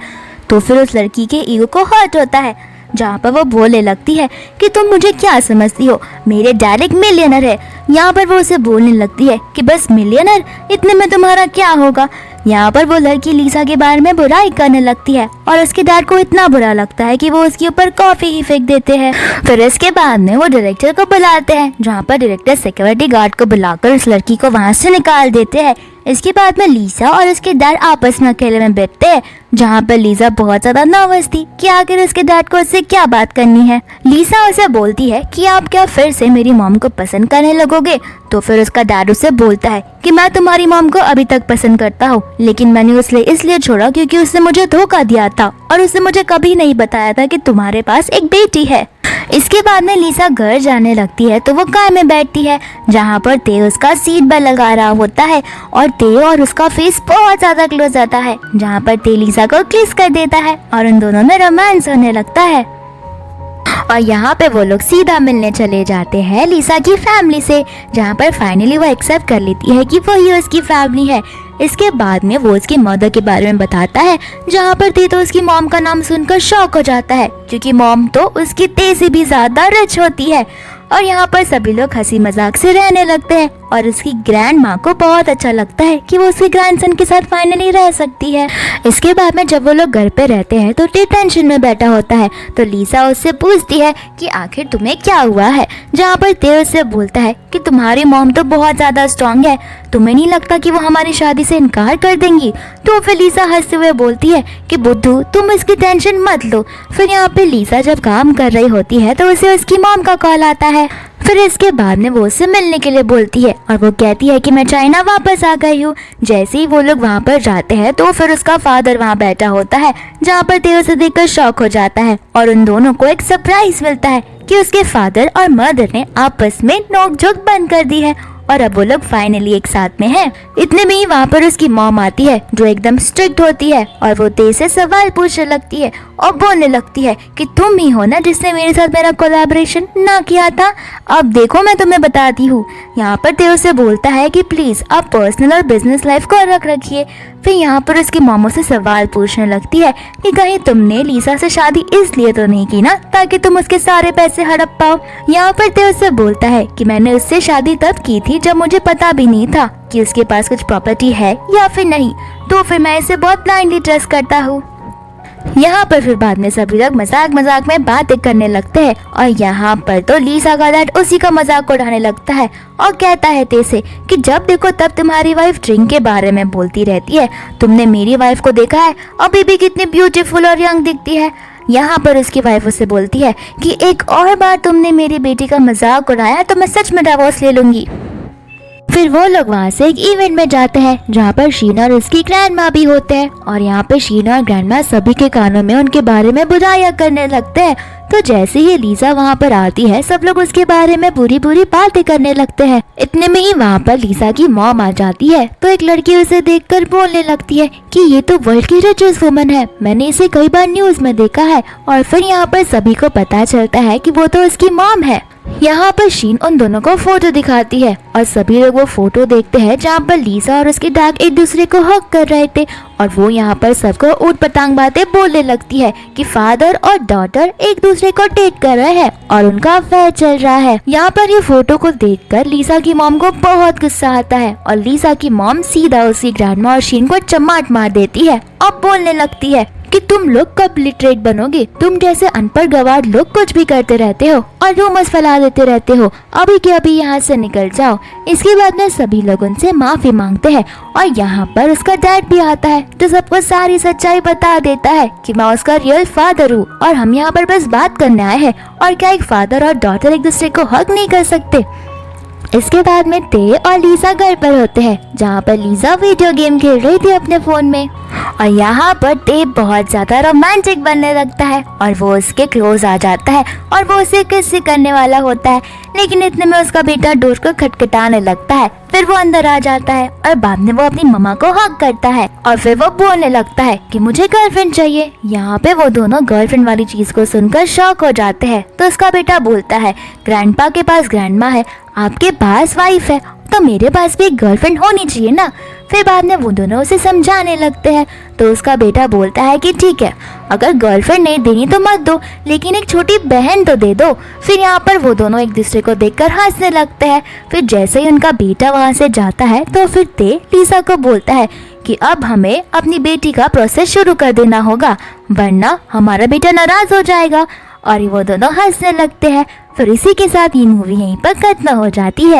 तो फिर उस लड़की के ईगो को हर्ट होता है, जहाँ पर वो बोलने लगती है कि तुम मुझे क्या समझती हो, मेरे डैड एक मिलियनर है। यहाँ पर वो उसे बोलने लगती है कि बस मिलियनर, इतने में तुम्हारा क्या होगा। यहाँ पर वो लड़की लीसा के बारे में बुराई करने लगती है और उसके डैड को इतना बुरा लगता है कि वो उसके ऊपर कॉफ़ी ही फेंक देते हैं। फिर इसके बाद में वो डायरेक्टर को बुलाते हैं, जहाँ पर डायरेक्टर सिक्योरिटी गार्ड को बुलाकर उस लड़की को वहाँ से निकाल देते हैं। इसके बाद में लीसा और उसके डैड आपस में अकेले में बैठते हैं, जहाँ पर लीसा बहुत ज्यादा नर्वस थी कि आखिर उसके डैड को उससे क्या बात करनी है। लीसा उसे बोलती है कि आप क्या फिर से मेरी मॉम को पसंद करने लगोगे। तो फिर उसका डैड उसे बोलता है कि मैं तुम्हारी मॉम को अभी तक पसंद करता हूँ, लेकिन मैंने उसे इसलिए छोड़ा क्योंकि उसने मुझे धोखा दिया था और उसने मुझे कभी नहीं बताया था कि तुम्हारे पास एक बेटी है। इसके बाद में लीसा घर जाने लगती है तो वो कार में बैठती है, जहाँ पर ते उसका सीट बेल्ट लगा रहा होता है और ते और उसका फेस बहुत ज्यादा क्लोज आता है, जहाँ पर ते लीसा को किस कर देता है और उन दोनों में रोमांस होने लगता है। और यहाँ पे वो लोग सीधा मिलने चले जाते हैं लिसा की फैमिली से, जहाँ पर फाइनली वो एक्सेप्ट कर लेती है कि वही उसकी फैमिली है। इसके बाद में वो उसकी मदर के बारे में बताता है, जहाँ पर ते तो उसकी मॉम का नाम सुनकर शॉक हो जाता है, क्योंकि मॉम तो उसकी ते से भी ज्यादा रिच होती है। और यहाँ पर सभी लोग हंसी मजाक से रहने लगते हैं और उसकी ग्रैंड माँ को बहुत अच्छा लगता है कि वो उसके ग्रैंडसन के साथ फाइनली रह सकती है। इसके बाद में जब वो लोग घर पे रहते हैं तो टे टेंशन में बैठा होता है, तो लीसा उससे पूछती है कि आखिर तुम्हें क्या हुआ है, जहाँ पर ते उससे बोलता है कि तुम्हारी मॉम तो बहुत ज्यादा स्ट्रांग है, तुम्हें नहीं लगता कि वो हमारी शादी से इनकार कर देंगी। तो फिर लीसा हंसते हुए बोलती है कि बुद्धू तुम इसकी टेंशन मत लो। फिर यहाँ पे लीसा जब काम कर रही होती है तो उसे उसकी मॉम का कॉल आता है। फिर इसके बाद में वो उससे मिलने के लिए बोलती है और वो कहती है कि मैं चाइना वापस आ गई हूँ। जैसे ही वो लोग वहाँ पर जाते हैं तो फिर उसका फादर वहाँ बैठा होता है, जहाँ पर ते उसे देखकर शॉक हो जाता है और उन दोनों को एक सरप्राइज मिलता है कि उसके फादर और मदर ने आपस में नोकझोंक बंद कर दी है और अब वो लोग फाइनली एक साथ में हैं। इतने में ही वहाँ पर उसकी मॉम आती है जो एकदम स्ट्रिक्ट होती है और वो ते से सवाल पूछने लगती है और बोलने लगती है कि तुम ही हो ना जिसने मेरे साथ मेरा कोलैबोरेशन ना किया था, अब देखो मैं तुम्हें बताती हूँ। यहाँ पर ते उसे बोलता है कि प्लीज आप पर्सनल और बिजनेस लाइफ को अलग रखिए। फिर यहाँ पर उसकी मॉम से सवाल पूछने लगती है कि कहीं तुमने लीसा से शादी इसलिए तो नहीं की ना ताकि तुम उसके सारे पैसे हड़प पाओ। यहाँ पर ते उससे बोलता है कि मैंने उससे शादी तब की थी जब मुझे पता भी नहीं था कि उसके पास कुछ प्रॉपर्टी है या फिर नहीं, तो फिर मैं इसे बहुत ब्लाइंडली ट्रस्ट करता हूँ। यहाँ पर फिर बाद में सभी लोग मजाक मजाक में बातें करने लगते हैं और यहाँ पर तो लीसा का डैड उसी का मजाक उड़ाने लगता है और कहता है ते से कि जब देखो तब तुम्हारी वाइफ ड्रिंक के बारे में बोलती रहती है, तुमने मेरी वाइफ को देखा है अभी भी कितनी ब्यूटीफुल और यंग दिखती है। यहाँ पर उसकी वाइफ उससे बोलती है कि एक और बार तुमने मेरी बेटी का मजाक उड़ाया तो मैं सच में डिवोर्स ले लूंगी। फिर वो लोग वहाँ से एक इवेंट में जाते हैं जहाँ पर शीना और उसकी ग्रैंड माँ भी होते हैं और यहाँ पे शीना और ग्रैंड माँ सभी के कानों में उनके बारे में बुराइयां करने लगते हैं। तो जैसे ही लीसा वहाँ पर आती है सब लोग उसके बारे में बुरी बुरी बातें करने लगते हैं। इतने में ही वहाँ पर लीसा की मॉम आ जाती है तो एक लड़की उसे देखकर बोलने लगती है कि ये तो वर्ल्ड की रिचेस्ट वुमन है, मैंने इसे कई बार न्यूज में देखा है। और फिर यहाँ पर सभी को पता चलता है कि वो तो उसकी मॉम है। यहाँ पर शीन उन दोनों को फोटो दिखाती है और सभी लोग वो फोटो देखते हैं जहाँ पर लीसा और उसके डैड एक दूसरे को हक कर रहे थे और वो यहाँ पर सबको ऊट पटांग बातें बोलने लगती है कि फादर और डॉटर एक दूसरे को डेट कर रहे हैं और उनका अफेयर चल रहा है। यहाँ पर ये फोटो को देखकर लीसा की मॉम को बहुत गुस्सा आता है और लीसा की मॉम सीधा उसकी ग्रैंडमा और शीन को चमाट मार देती है और बोलने लगती है कि तुम लोग कब लिटरेट बनोगे, तुम जैसे अनपढ़ गवार लोग कुछ भी करते रहते हो और रूमर्स फैला देते रहते हो, अभी के अभी यहाँ से निकल जाओ। इसके बाद में सभी लोग उनसे माफी मांगते हैं और यहाँ पर उसका डैड भी आता है जो सबको सारी सच्चाई बता देता है कि मैं उसका रियल फादर हूँ और हम यहाँ पर बस बात करने आए हैं और क्या एक फादर और डॉटर एक दूसरे को हक नहीं कर सकते। इसके बाद में ते और लीसा घर पर होते हैं जहाँ पर लीसा वीडियो गेम खेल रही थी अपने फोन में और यहाँ पर ते बहुत ज्यादा रोमांटिक बनने लगता है और वो उसके क्लोज आ जाता है और वो उसे किस करने वाला होता है, लेकिन इतने में उसका बेटा डोर को खटखटाने लगता है। फिर वो अंदर आ जाता है और बाद में वो अपनी मम्मा को हक करता है और फिर वो बोलने लगता है कि मुझे गर्लफ्रेंड चाहिए। यहाँ पे वो दोनों गर्लफ्रेंड वाली चीज को सुनकर शॉक हो जाते हैं। तो उसका बेटा बोलता है ग्रैंडपा के पास ग्रैंडमा है, आपके पास वाइफ है, तो मेरे पास भी एक गर्लफ्रेंड होनी चाहिए ना। फिर बाद में वो दोनों उसे समझाने लगते हैं तो उसका बेटा बोलता है कि ठीक है, अगर गर्लफ्रेंड नहीं देनी तो मत दो, लेकिन एक छोटी बहन तो दे दो। फिर यहाँ पर वो दोनों एक दूसरे को देखकर हंसने लगते हैं। फिर जैसे ही उनका बेटा वहाँ से जाता है तो फिर ते लीसा को बोलता है कि अब हमें अपनी बेटी का प्रोसेस शुरू कर देना होगा, वरना हमारा बेटा नाराज हो जाएगा। और वो दोनों हंसने लगते हैं। फिर इसी के साथ ये मूवी यहीं पर खत्म हो जाती है।